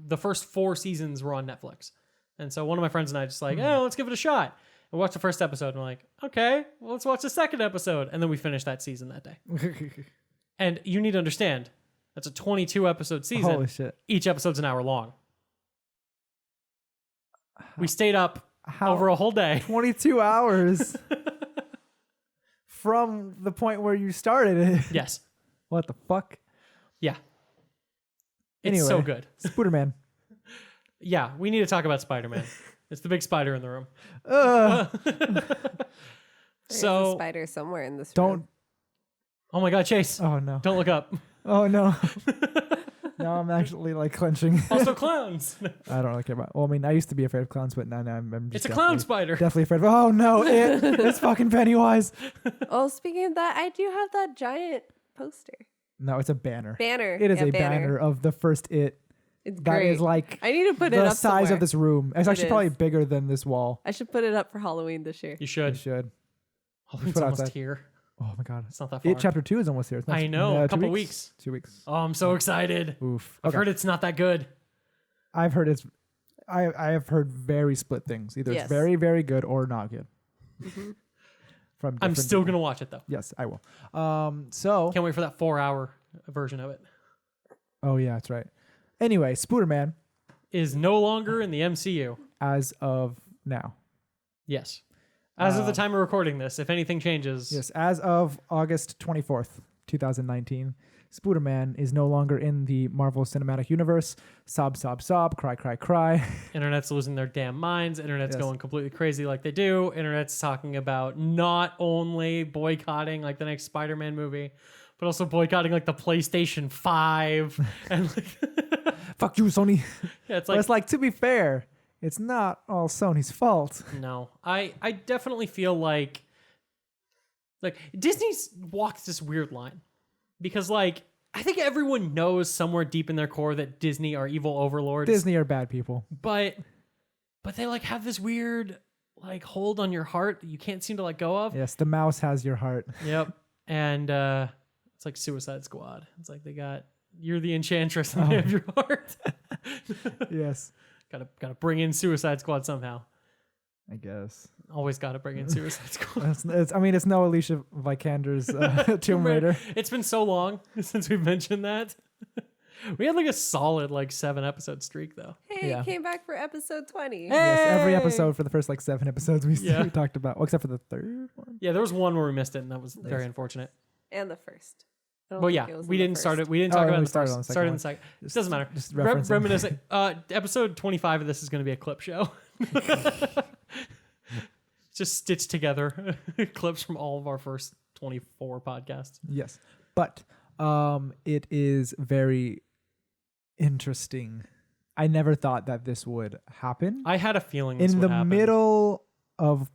the first 4 seasons were on Netflix, and so one of my friends and I just like, oh, let's give it a shot. We watched the first episode, and we're like, okay, well, let's watch the second episode, and then we finished that season that day. And you need to understand, that's a 22 episode season. Holy shit. Each episode's an hour long. We stayed up How? over a whole day. 22 hours from the point where you started it. Yes. What the fuck? Yeah. It's so Anyway. good. Spider-Man. Yeah, we need to talk about Spider-Man. It's the big spider in the room. There's a So, spider somewhere in this Don't. room. oh my God, Chase, Oh no. don't look up. Oh no. Now I'm actually like clenching. Also clowns. I don't really care about. Well, I mean, I used to be afraid of clowns, but now I'm just. It's a clown spider. Definitely afraid of. Oh no! It's fucking Pennywise. Oh, speaking of that, I do have that giant poster. No, it's a banner. Banner. It is a banner of the first It. It's That great. is like I need to put it the up size somewhere. of this room. It's actually is. probably bigger than this wall. I should put it up for Halloween this year. You You should. should. Halloween's put it almost outside. here. Oh my god. It's not that far. It chapter 2 is almost here. It's I know. A 2 couple weeks. 2 weeks. Oh, I'm so excited. Oof. I've heard it's not that good. I've heard it's. I have heard very split things. Either Yes. it's very very good or not good. Mm-hmm. From I'm different still people. gonna watch it though. Yes, I will. So. Can't wait for that 4-hour version of it. Oh yeah, that's right. Anyway, Spooderman Is no longer in the MCU. as of now. Yes. As of the time of recording this, if anything changes. Yes, as of August 24th, 2019, Spooderman is no longer in the Marvel Cinematic Universe. Sob, sob, sob, cry, cry, cry. Internet's losing their damn minds. Internet's Yes. going completely crazy like they do. Internet's talking about not only boycotting like the next Spider-Man movie, but also boycotting like the PlayStation 5 and like Fuck you, Sony. yeah, it's But like it's like, to be fair, it's not all Sony's fault. no. I definitely feel like Disney's walked this weird line because like I think everyone knows somewhere deep in their core that Disney are evil overlords. Disney are bad people. But they like have this weird like hold on your heart that you can't seem to let go of. Yes, the mouse has your heart. Yep. And it's like Suicide Squad. It's like you're the enchantress and they have your heart. Yes, gotta bring in Suicide Squad somehow. I guess. Always gotta bring in Suicide Squad. It's no Alicia Vikander's Tomb Raider. It's been so long since we've mentioned that. We had like a solid like 7-episode streak though. Hey, Yeah. it came back for episode 20. Yes, every Hey! episode for the first like 7 episodes we Yeah. talked about. Well, except for the third one. Yeah, there was one where we missed it and that was very unfortunate. And the first. I don't Well, think yeah, it was we in the didn't start first. it. We didn't Oh, talk we about it in the started first. on the second Started in one. the second. It Just- doesn't matter. just referencing. Reminiscing. Episode 25 of this is going to be a clip show. Just stitched together clips from all of our first 24 podcasts. Yes, but it is very interesting. I never thought that this would happen I had a feeling this in would the happen. middle of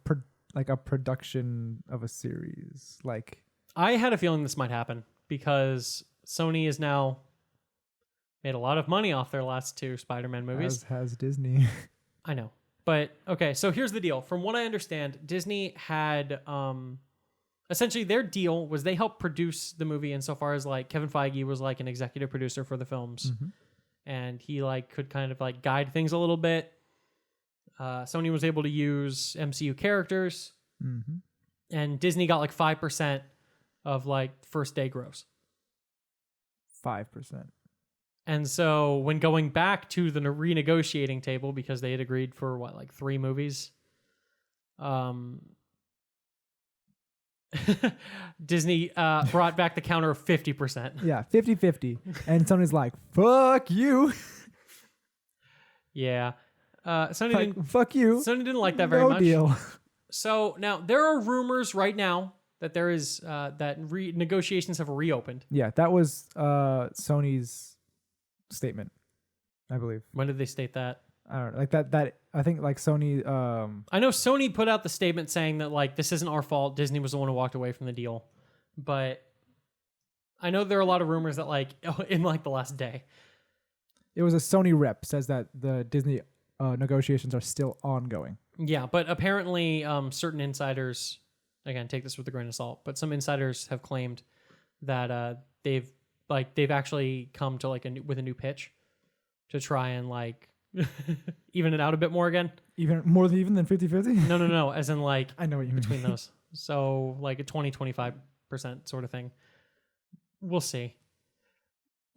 like a production of a series. Like, I had a feeling this might happen because Sony has now made a lot of money off their last 2 Spider-Man movies. as has Disney. I know. But okay, so here's the deal. From what I understand, Disney had essentially their deal was they helped produce the movie insofar as like Kevin Feige was like an executive producer for the films. Mhm. And he like could kind of like guide things a little bit. Sony was able to use MCU characters, Mm-hmm. and Disney got like 5% of like first day gross. 5%. And so when going back to the renegotiating table, because they had agreed for what, like 3 movies, Disney brought back the counter of 50%. Yeah, 50-50. And Sony's like, fuck you. Yeah. Sony Like, fuck you. didn't like that very No much. deal. So now there are rumors right now that there is that negotiations have reopened. Yeah, that was Sony's statement, I believe. When did they state that? I don't know. Like that I think like Sony I know Sony put out the statement saying that like this isn't our fault. Disney was the one who walked away from the deal. But I know there are a lot of rumors that like in like the last day. it was a Sony rep says that the Disney negotiations are still ongoing. Yeah, but apparently certain insiders, again, take this with a grain of salt, but some insiders have claimed that they've actually come to like with a new pitch to try and like even it out a bit more again. Even more than 50-50? No, as in like I know what you mean. between those. So like a 20-25% sort of thing. We'll see.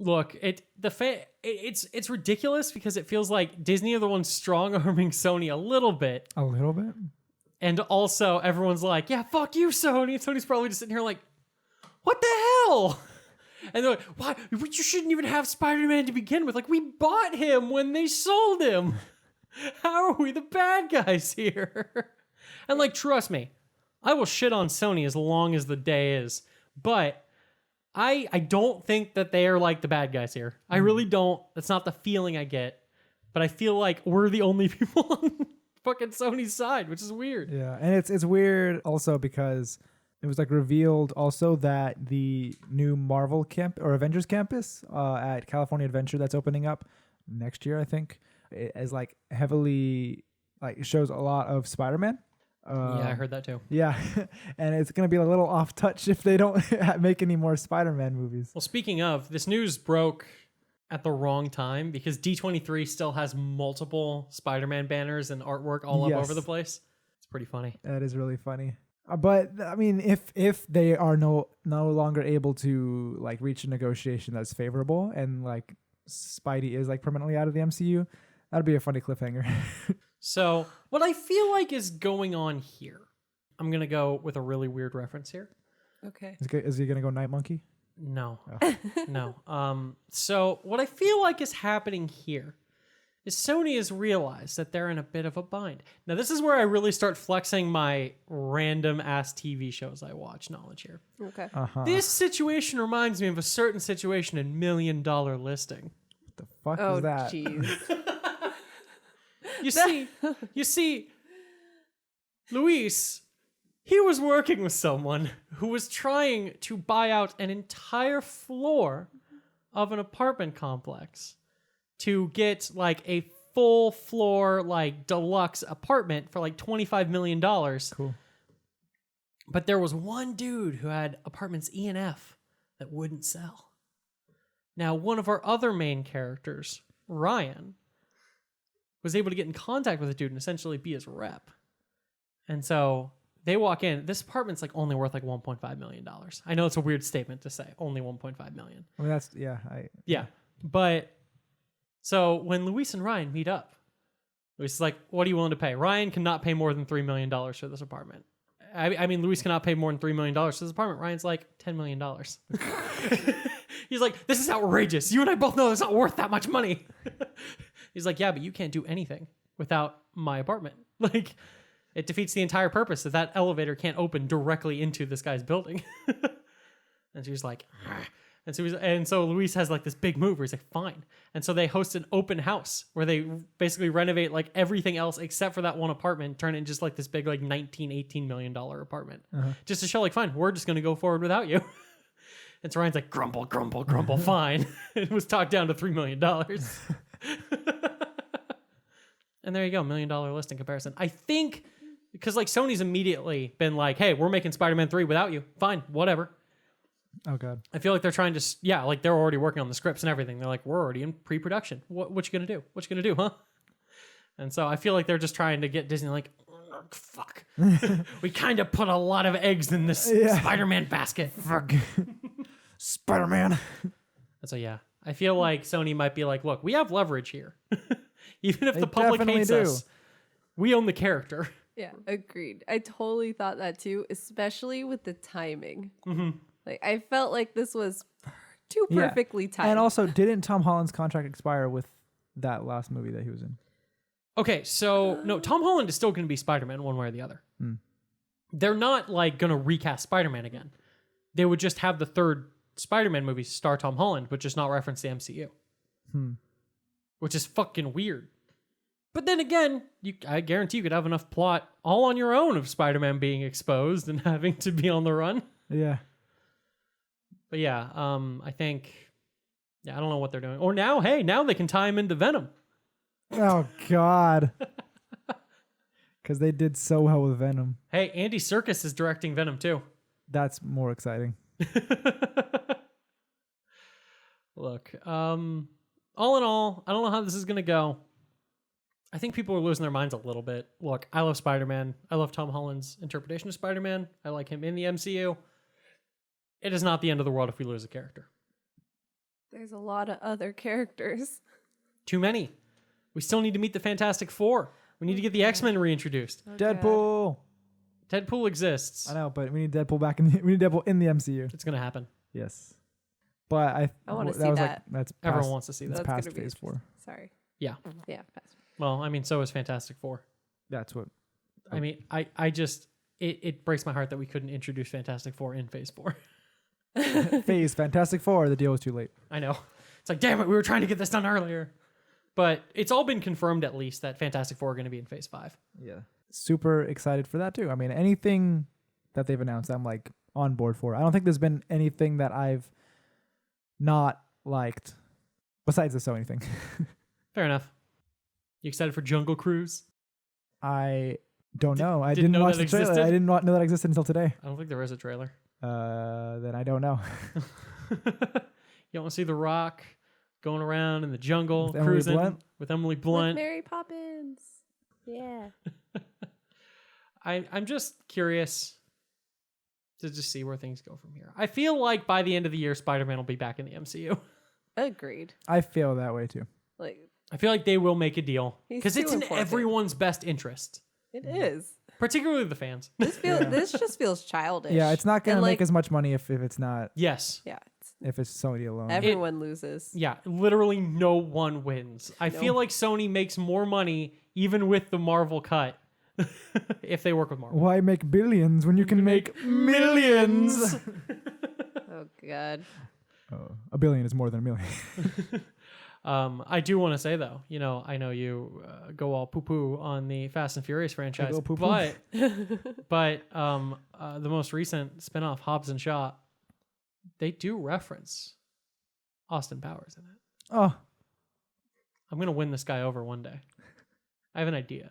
Look, it's ridiculous because it feels like Disney are the ones strong-arming Sony a little bit. A little bit? And also everyone's like, yeah, fuck you, Sony. And Sony's probably just sitting here like, what the hell? And they're like, why? You shouldn't even have Spider-Man to begin with. Like, we bought him when they sold him. How are we the bad guys here? And like, trust me, I will shit on Sony as long as the day is. But I don't think that they are like the bad guys here. I really don't. That's not the feeling I get. But I feel like we're the only people on fucking Sony's side, which is weird. Yeah, and it's weird also because it was like revealed also that the new Marvel camp or Avengers campus at California Adventure that's opening up next year, I think, is like heavily like shows a lot of Spider-Man. Yeah, I heard that too. Yeah, and it's gonna be a little off touch if they don't make any more Spider-Man movies. Well, speaking of, this news broke at the wrong time because D23 still has multiple Spider-Man banners and artwork all up over the place. It's pretty funny. That is really funny. But I mean, if they are no longer able to like reach a negotiation that's favorable and like Spidey is like permanently out of the MCU, that'd be a funny cliffhanger. So what I feel like is going on here, I'm going to go with a really weird reference here. Okay. Is he gonna go Night Monkey? No, no. So what I feel like is happening here is Sony has realized that they're in a bit of a bind. Now, this is where I really start flexing my random ass TV shows I watch knowledge here. Okay. This situation reminds me of a certain situation in $1 Million Listing. What the fuck Oh, is that? jeez. You see, Luis, he was working with someone who was trying to buy out an entire floor of an apartment complex to get like a full floor, like deluxe apartment for like $25 million. Cool. But there was one dude who had apartments E and F that wouldn't sell. Now, one of our other main characters, Ryan, was able to get in contact with the dude and essentially be his rep. And so they walk in. This apartment's like only worth like $1.5 million. I know it's a weird statement to say, only $1.5 million. I mean, that's Yeah. But so when Luis and Ryan meet up, Luis is like, what are you willing to pay? Ryan cannot pay more than $3 million for this apartment. I mean, Luis cannot pay more than $3 million for this apartment. Ryan's like, $10 million. He's like, this is outrageous. You and I both know it's not worth that much money. He's like, yeah, but you can't do anything without my apartment. Like, it defeats the entire purpose that elevator can't open directly into this guy's building. And so he's like, argh. And so Luis has like this big move where he's like, fine. And so they host an open house where they basically renovate like everything else except for that one apartment, turn it into just like this big like $18 million apartment. Just to show like, fine, we're just going to go forward without you. And so Ryan's like, grumble, grumble, grumble, fine. It was talked down to $3 million. And there you go, $1 Million Listing comparison. I think because like Sony's immediately been like, hey, we're making Spider-Man 3 without you. Fine, whatever. Oh god. I feel like they're trying to, like they're already working on the scripts and everything. They're like, we're already in pre-production. What you gonna do? What you gonna do, huh? And so I feel like they're just trying to get Disney like, fuck. We kind of put a lot of eggs in this Spider-Man basket. Fuck. Spider-Man. And so I feel like Sony might be like, look, we have leverage here. Even if They the public definitely hates do. us, we own the character. Yeah, agreed. I totally thought that too, especially with the timing. Mm-hmm. Like, I felt like this was too perfectly timed. And also, didn't Tom Holland's contract expire with that last movie that he was in? Okay, so no, Tom Holland is still going to be Spider-Man one way or the other. They're not like going to recast Spider-Man again. They would just have the third Spider-Man movie star Tom Holland, but just not reference the MCU. Which is fucking weird. But then again, I guarantee you could have enough plot all on your own of Spider-Man being exposed and having to be on the run. Yeah. But I think, I don't know what they're doing. Or now they can tie him into Venom. Oh god. Because they did so well with Venom. Hey, Andy Serkis is directing Venom too. That's more exciting. Look, all in all, I don't know how this is going to go. I think people are losing their minds a little bit. Look, I love Spider-Man. I love Tom Holland's interpretation of Spider-Man. I like him in the MCU. It is not the end of the world if we lose a character. There's a lot of other characters. Too many. We still need to meet the Fantastic Four. We need to get the X-Men reintroduced. Oh, Deadpool. Deadpool exists. I know, but we need Deadpool we need Deadpool in the MCU. It's going to happen. Yes. But I want to see was that. like that's past, Everyone wants to see that's that. past gonna be phase 4. Sorry. Yeah. Yeah, pass. Well, I mean, so is Fantastic Four. That's what. I mean, I just, it breaks my heart that we couldn't introduce Fantastic Four in phase 4. Phase Fantastic Four. The deal was too late. I know. It's like, damn it, we were trying to get this done earlier. But it's all been confirmed at least that Fantastic Four are going to be in Phase 5. Yeah. Super excited for that too. I mean, anything that they've announced, I'm like on board for. I don't think there's been anything that I've not liked besides the Sony thing. Fair enough. You excited for Jungle Cruise? I don't know. I didn't didn't know watch that the trailer. existed? I didn't know that existed until today. I don't think there is a trailer. Then I don't know. You want to see The Rock going around in the jungle, With Emily cruising Blunt? with Emily With Blunt. Mary Poppins. Yeah. I'm just curious to just see where things go from here. I feel like by the end of the year, Spider-Man will be back in the MCU. Agreed. I feel that way too. Like, I feel like they will make a deal He's because it's too in important. everyone's best interest, it is. particularly the fans. This just feels childish. Yeah, it's not gonna And, make like, as much money if it's not Yes. Yeah. if it's Sony alone. Everyone loses. Yeah, literally no one wins. I feel like Sony makes more money even with the Marvel cut if they work with Marvel. Why make billions when you can make millions? Oh God. Oh, a billion is more than a million. I do want to say though, I know you go all poo-poo on the Fast and Furious franchise, go poo-poo. but the most recent spinoff, Hobbs and Shaw, they do reference Austin Powers in it. Oh, I'm gonna win this guy over one day. I have an idea.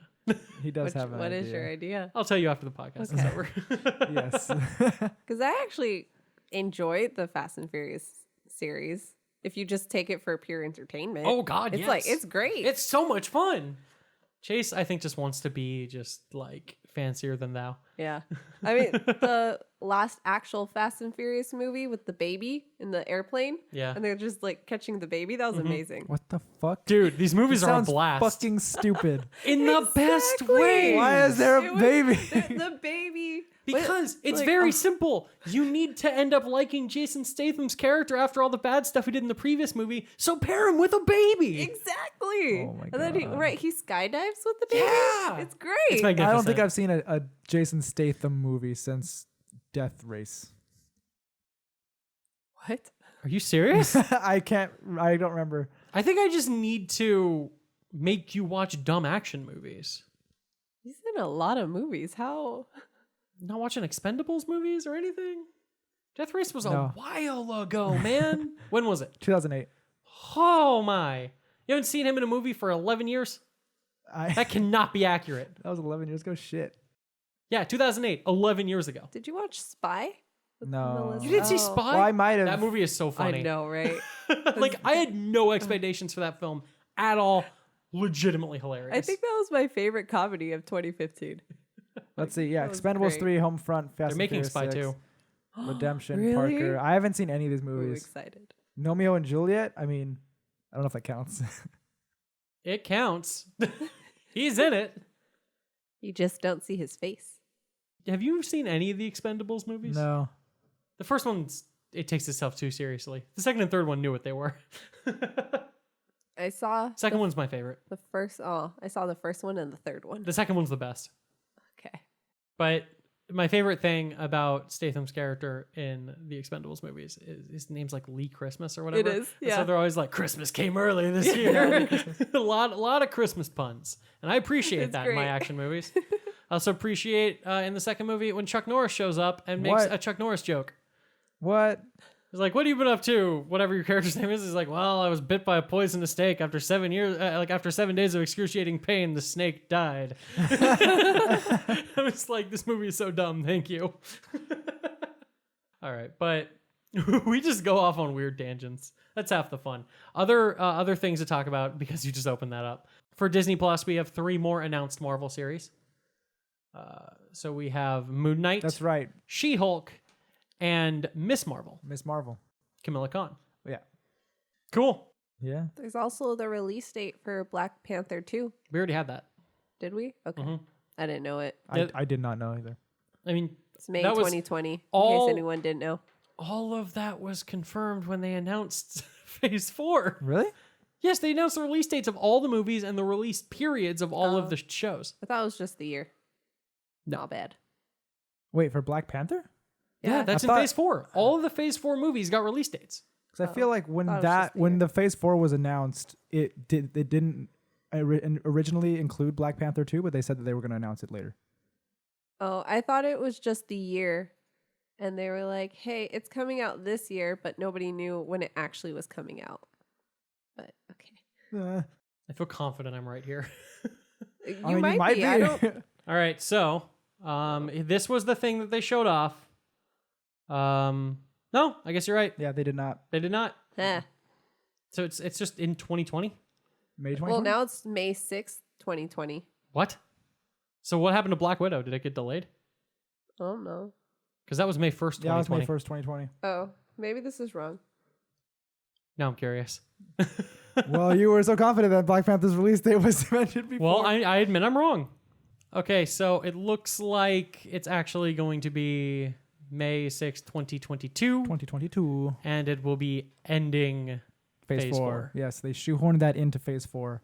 he does have an What idea. is your idea? I'll tell you after the podcast is Okay. over. Yes. Because I actually enjoyed the Fast and Furious series. If you just take it for pure entertainment. Oh God, it's yes. like it's great. It's so much fun. Chase, I think, just wants to be just like fancier than thou. Yeah. I mean, the last actual Fast and Furious movie with the baby in the airplane. Yeah. And they're just like catching the baby. That was amazing. What the fuck? Dude, these movies are a Sounds blast. fucking stupid. In the best Exactly. way. Why is there a It was- baby? The baby. Because it's like, very simple. You need to end up liking Jason Statham's character after all the bad stuff he did in the previous movie, so pair him with a baby. Exactly. Oh my and then he God. he skydives with the baby. Yeah. It's great. It's I magnificent. don't think I've seen a Jason Statham movie since Death Race. What? Are you serious? I don't remember. I think I just need to make you watch dumb action movies. He's in a lot of movies. How? Not watching Expendables movies or anything? Death Race was No. a while ago, man. When was it? 2008. Oh my. You haven't seen him in a movie for 11 years? That cannot be accurate. That was 11 years ago. Shit. Yeah, 2008, 11 years ago. Did you watch Spy? With No. Melissa? You didn't see Oh. Spy? Well, I might have. That movie is so funny. I know, right? Like, I had no expectations for that film at all. Legitimately hilarious. I think that was my favorite comedy of 2015. Let's see. Yeah, That was Expendables great. 3, Homefront, Fast They're and making Furious Spy 6, 2. Redemption, Really? Parker. I haven't seen any of these Ooh, movies. excited. Romeo and Juliet. I mean, I don't know if that counts. It counts. He's in it. You just don't see his face. Have you seen any of the Expendables movies? No. The first one's, it takes itself too seriously. The second and third one knew what they were. I saw Second one's my favorite. the first. Oh, I saw the first one and the third one. The second one's the best. Okay. But my favorite thing about Statham's character in the Expendables movies is his name's like Lee Christmas or whatever. is, And yeah. so they're always like, Christmas came early this year. a lot of Christmas puns. And I appreciate It's that in my great. action movies. I also appreciate in the second movie when Chuck Norris shows up and makes What? a Chuck Norris joke. What? He's like, what have you been up to? Whatever your character's name is. He's like, well, I was bit by a poisonous snake after 7 years, after 7 days of excruciating pain, the snake died. I was like, this movie is so dumb. Thank you. All right. But we just go off on weird tangents. That's half the fun. Other things to talk about because you just opened that up. For Disney Plus, we have 3 more announced Marvel series. So we have Moon Knight, That's right. She-Hulk, and Miss Marvel, Miss Marvel. Camilla Khan. Yeah. Cool. Yeah. There's also the release date for Black Panther 2. We already had that. Did we? Okay. Mhm. I didn't know it. I did not know either. I mean, It's May That was 2020, in all- case anyone didn't know. all of that was confirmed when they announced Phase 4. Really? Yes, they announced the release dates of all the movies and the release periods of all of the shows. I thought it was just the year. No. Not bad. Wait, for Black Panther? Yeah, that's in Phase 4. All of the Phase 4 movies got release dates. Because I feel like when when the Phase 4 was announced, it didn't originally include Black Panther 2, but they said that they were going to announce it later. Oh, I thought it was just the year. And they were like, hey, it's coming out this year, but nobody knew when it actually was coming out. But okay. I feel confident I'm right here. You might be. I don't. All right, so this was the thing that they showed off. No, I guess you're right. Yeah, they did not. They did not. Eh. So it's just in 2020? May 2020? Well, now it's May 6th, 2020. What? So what happened to Black Widow? Did it get delayed? Oh, no. Because that was May 1st, 2020. Yeah, it was May 1st, 2020. Oh, maybe this is wrong. Now I'm curious. Well, you were so confident that Black Panther's release date was mentioned before. Well, I admit I'm wrong. Okay, so it looks like it's actually going to be May 6th, 2022. 2022. And it will be ending Phase 4. Yes, they shoehorned that into Phase 4,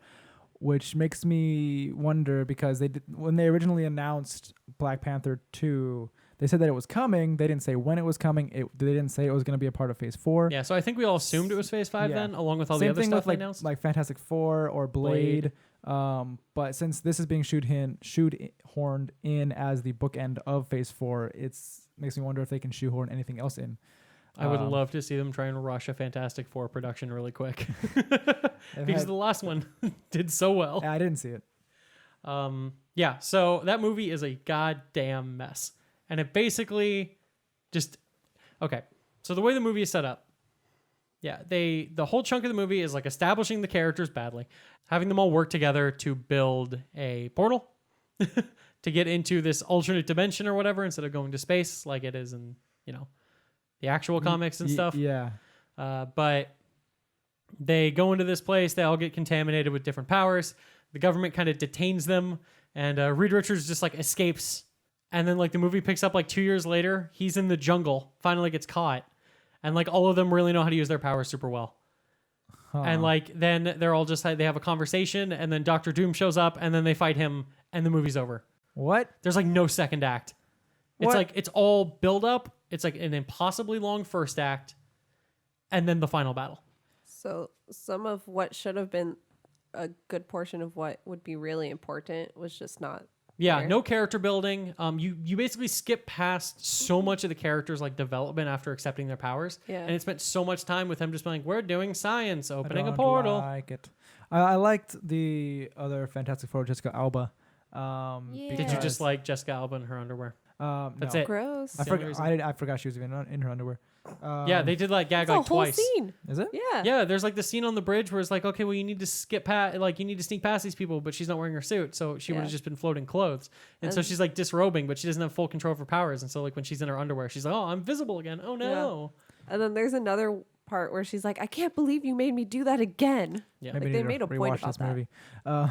which makes me wonder because when they originally announced Black Panther 2, they said that it was coming. They didn't say when it was coming. They didn't say it was going to be a part of Phase 4. Yeah, so I think we all assumed it was Phase 5 then, along with all Same the other thing stuff with they announced. like Fantastic Four or Blade. But since this is being shoehorned in as the bookend of Phase 4, makes me wonder if they can shoehorn anything else in. I would love to see them try and rush a Fantastic Four production really quick. Because the last one did so well. I didn't see it. Yeah, so that movie is a goddamn mess. And it basically just... Okay, so the way the movie is set up, yeah, the whole chunk of the movie is like establishing the characters badly, having them all work together to build a portal to get into this alternate dimension or whatever instead of going to space like it is in, the actual comics and stuff. Yeah. But they go into this place. They all get contaminated with different powers. The government kind of detains them. And Reed Richards just like escapes. And then like the movie picks up like 2 years later. He's in the jungle. Finally gets caught. And like all of them really know how to use their powers super well. Huh. And like then they're all just they have a conversation. And then Dr. Doom shows up. And then they fight him. And the movie's over. What? There's like no second act. It's what? like it's all build up. It's like an impossibly long first act. And then the final battle. So some of what should have been a good portion of what would be really important was just not there. No character building. You basically skip past so much of the characters like development after accepting their powers. Yeah. And it spent so much time with him just being like, we're doing science, opening a I portal. Like it. I liked the other Fantastic Four, Jessica Alba. Did you just like Jessica Alba in her underwear? That's it. Gross. I forgot she was even in her underwear. Yeah, they did like gag It's like a whole twice. scene. Is it? Yeah. Yeah, there's like the scene on the bridge where it's like, okay, well, you need to skip past, like you need to sneak past these people, but she's not wearing her suit, so she would have just been floating clothes, and so she's like disrobing, but she doesn't have full control of her powers, and so like when she's in her underwear, she's like, oh, I'm visible again. Oh no. Yeah. And then there's another part where she's like, I can't believe you made me do that again. Yeah. Like, they made a point about that. Movie. No,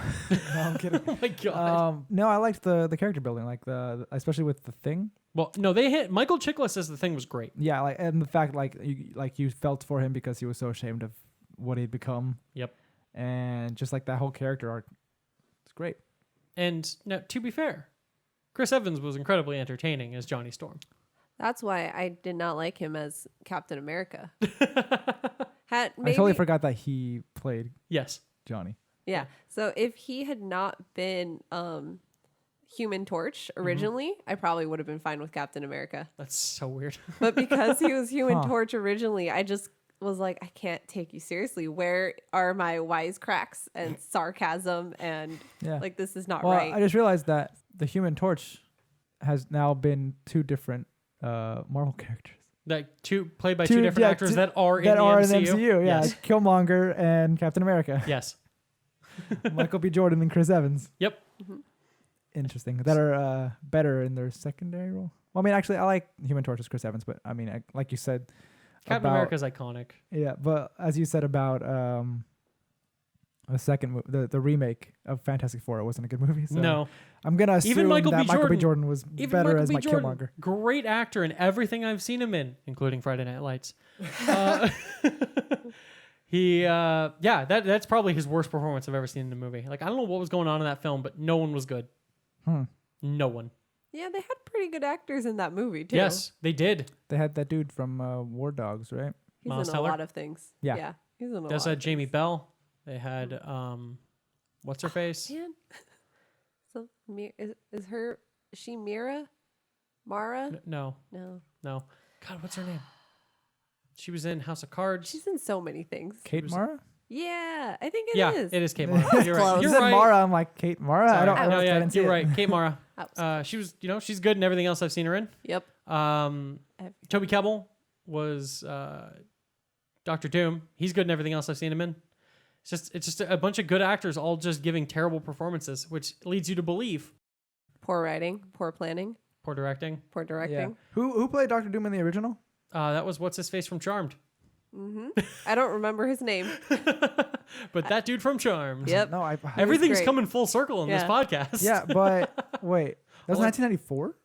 I'm kidding. Oh my god. No, I liked the character building, like especially with the Thing. Well, no, they hit Michael Chiklis as the Thing was great. Yeah, like and the fact like you felt for him because he was so ashamed of what he'd become. Yep. And just like that whole character arc, it's great. And now, to be fair, Chris Evans was incredibly entertaining as Johnny Storm. That's why I did not like him as Captain America. I totally forgot that he played Yes. Johnny. Yeah. So if he had not been Human Torch originally, I probably would have been fine with Captain America. That's so weird. But because he was Human Torch originally, I just was like, I can't take you seriously. Where are my wisecracks and sarcasm and like this is not right? I just realized that the Human Torch has now been two different Marvel characters. Like played by two different actors that are in the MCU. Yeah, Yes. Killmonger and Captain America. Yes. Michael B. Jordan and Chris Evans. Yep. Mm-hmm. Interesting. That are better in their secondary role. Well, I mean, actually, I like Human Torch as Chris Evans, but I mean, like you said, Captain America's iconic. Yeah, but as you said about the remake of Fantastic Four, it wasn't a good movie. So No. I'm gonna assume Even Michael that B. Michael B. Jordan- Jordan was better as Mike Killmonger. Great actor in everything I've seen him in, including Friday Night Lights. That's probably his worst performance I've ever seen in a movie. Like, I don't know what was going on in that film, but no one was good. No one. Yeah, they had pretty good actors in that movie too. Yes, they did. They had that dude from War Dogs, right? He's Miles in Teller? a lot of things. Yeah. He's in a They lot also had of Jamie things. Bell. They had what's her face? Man. So is she Mira? Mara? No. No. God, what's her name? She was in House of Cards. She's in so many things. Kate Mara? Yeah, I think it yeah, is. it is Kate Mara. You're right. close. You You're said right. Mara. I'm like, Kate Mara? Sorry. I don't Oh, know. No, yeah, I you're right. Kate Mara. That was She's good in everything else I've seen her in. Yep. Toby Kebbell was Dr. Doom. He's good in everything else I've seen him in. It's just a bunch of good actors all just giving terrible performances, which leads you to believe Poor writing, poor planning, poor directing. poor directing. Yeah. Who played Doctor Doom in the original? That was what's his face from Charmed, I don't remember his name. but that dude from Charmed. Yep. No, Everything's great. coming full circle in this Yeah. podcast. Yeah, but wait. That was 1994?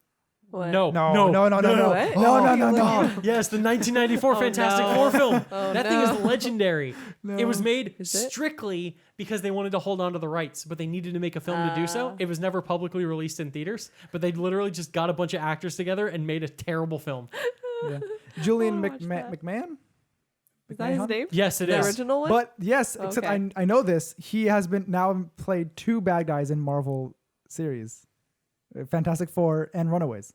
What? No. No. What? No. No. Yes, the 1994 Oh, Fantastic no. Four film. Oh, That thing is legendary. It was made Is it? strictly because they wanted to hold on to the rights, but they needed to make a film to do so. It was never publicly released in theaters, but they literally just got a bunch of actors together and made a terrible film. Yeah. Julian watch that. McMahon? Is that his McMahon? name? Yes, it The is. original one? But yes, except Okay. I know this. He has been now played two bad guys in Marvel series. Fantastic Four and Runaways.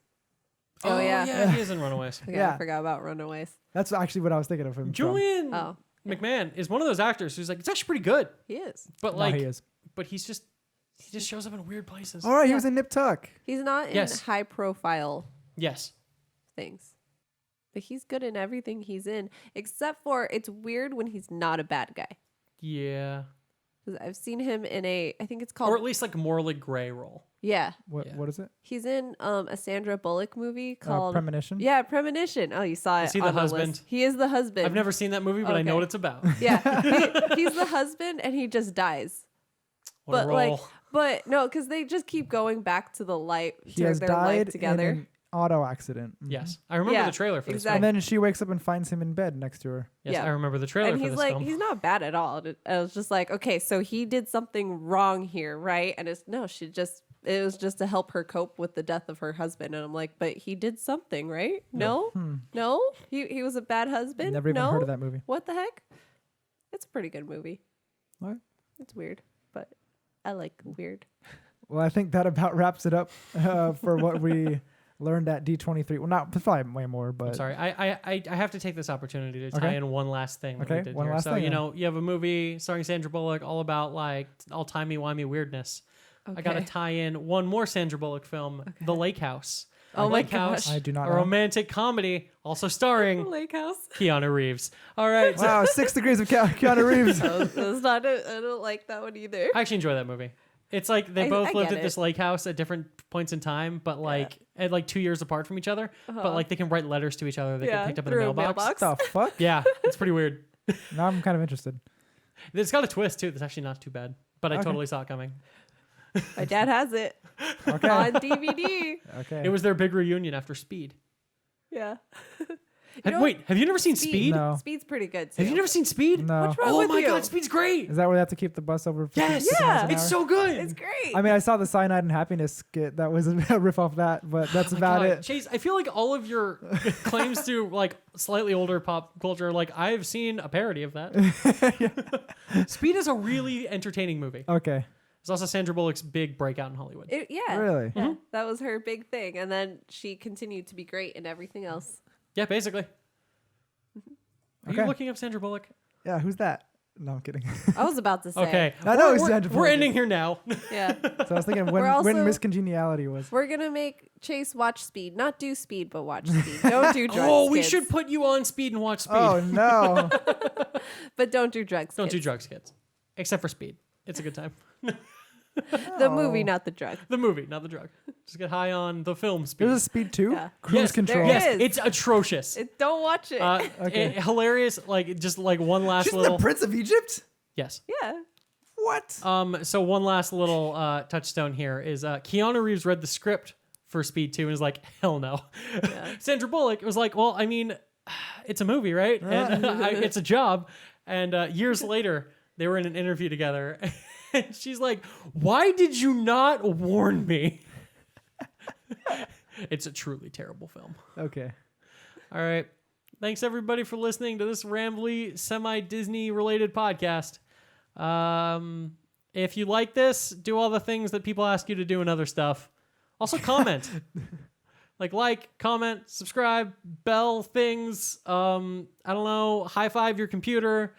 Oh, yeah. Yeah, he is in Runaways. Okay, Yeah. I forgot about Runaways. That's actually what I was thinking of him from. Julian Oh, McMahon is one of those actors who's like, it's actually pretty good, he is. but No, like, he is. but he just shows up in weird places. All right, he Yeah. was in Nip Tuck. He's not in Yes. high profile Yes. things. But he's good in everything he's in, except for it's weird when he's not a bad guy. Yeah. 'Cause I've seen him in I think it's called, Or at least like a morally gray role. yeah. What Yeah. what is it? He's in a Sandra Bullock movie called, Premonition. yeah, Premonition. Oh, you saw it. Is he the on husband? list. He is the husband. I've never seen that movie, but I know Okay. what it's about. Yeah, he's the husband, and he just dies. What a But like, role. but no, because they just keep going back to the light. He to has their life died together. in an auto accident. Mhm. Yes. I remember Yeah, the trailer for this exactly. And film. then she wakes up and finds him in bed next to her. Yes, Yeah. I remember the trailer And for he's this like, film. he's not bad at all. I was just like, okay, so he did something wrong here, right? And it was just to help her cope with the death of her husband. And I'm like, but he did something, right? No, he was a bad husband. Never even no? heard of that movie. What the heck? It's a pretty good movie. What? It's weird, but I like weird. Well, I think that about wraps it up for what we learned at D23. Well, not probably way more, but I'm sorry. I have to take this opportunity to tie Okay. in one last thing that Okay, we did one here. last So, thing you then. know, you have a movie starring Sandra Bullock all about like all timey-wimey weirdness. I got to Okay. tie in one more Sandra Bullock film, The Lake House. Oh my Lake House, gosh. I do not a know. romantic comedy, also starring Lake House. Keanu Reeves. All right. so- Wow, 6 degrees of Keanu Reeves. That's not. I don't like that one either. I actually enjoy that movie. It's like they I both lived get at this it. lake house at different points in time, but like at like 2 years apart from each other. But like they can write letters to each other. They get picked up in the through a mailbox. the fuck? Yeah, it's pretty weird. Now I'm kind of interested. It's got a twist too. That's actually not too bad. But I Okay. totally saw it coming. My dad has it Okay. on DVD. Okay. It was their big reunion after Speed. Yeah. Wait, have you never seen Speed? No. Speed's pretty good. Have you too. never seen Speed? No. What's wrong Oh with my you? god, Speed's great. Is that where they have to keep the bus over? 50 Yes, 50 miles an it's hour? so good. It's great. I mean, I saw the Cyanide and Happiness skit. That was a riff off that, but that's Oh my about God, it. Chase, I feel like all of your claims to like slightly older pop culture, like I've seen a parody of that. Speed is a really entertaining movie. Okay. It's also Sandra Bullock's big breakout in Hollywood. Yeah. Really? Yeah, that was her big thing, and then she continued to be great in everything else. Yeah, basically. Are you Okay. looking up Sandra Bullock? Yeah, who's that? No, I'm kidding. I was about to say. Okay. I know it's we're, Sandra we're Bullock. ending here now. Yeah. So I was thinking We're also- when Miss Congeniality was. We're gonna make Chase watch Speed, not do Speed, but watch Speed. Don't do drugs. Oh, we kids. should put you on Speed and watch Speed. Oh no. But don't do drugs. Don't do kids. drugs, kids. Except for Speed. It's a good time. The movie, not the drug. The movie, not the drug. Just get high on the film Speed. There's a Speed 2? Yeah. Cruise yes, Control. there Yes, is. it's atrocious. Don't watch it. Okay. Hilarious, like just like one last She's little. the Prince of Egypt? Yes. yeah. What? So one last little touchstone here is Keanu Reeves read the script for Speed 2 and was like, hell no. Yeah. Sandra Bullock was like, well, I mean, it's a movie, right? And it's a job. And years later, they were in an interview together. And she's like, why did you not warn me? It's a truly terrible film. Okay. All right. Thanks everybody for listening to this rambly, semi-Disney related podcast. If you like this, do all the things that people ask you to do and other stuff. Also comment. comment, subscribe, bell things. I don't know, high five your computer.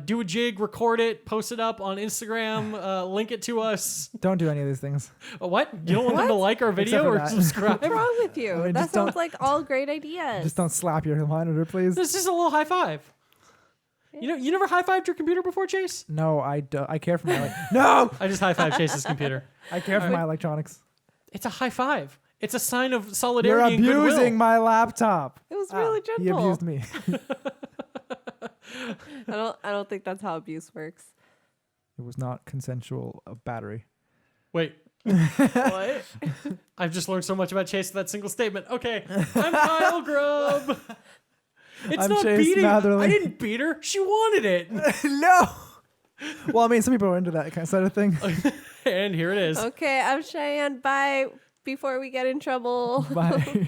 Do a jig, record it, post it up on Instagram, link it to us. Don't do any of these things. What? You don't want them to like our video or that. subscribe? What's wrong with you? I mean, that just don't- sounds like all great ideas. Just don't slap your monitor, please. This is a little high five. You never high fived your computer before, Chase? No, I care for my no. I just high fived Chase's computer. I care for my electronics. It's a high five. It's a sign of You're solidarity and goodwill. abusing my laptop. It was really gentle. He abused me. I don't think that's how abuse works. It was not consensual battery. Wait. What? I've just learned so much about Chase with that single statement. Okay, I'm Kyle Grubb. It's I'm not Chase beating. Matherly. I didn't beat her. She wanted it. No. Well, I mean, some people are into that kind of side of thing. And here it is. Okay, I'm Cheyenne. Bye. Before we get in trouble. Bye.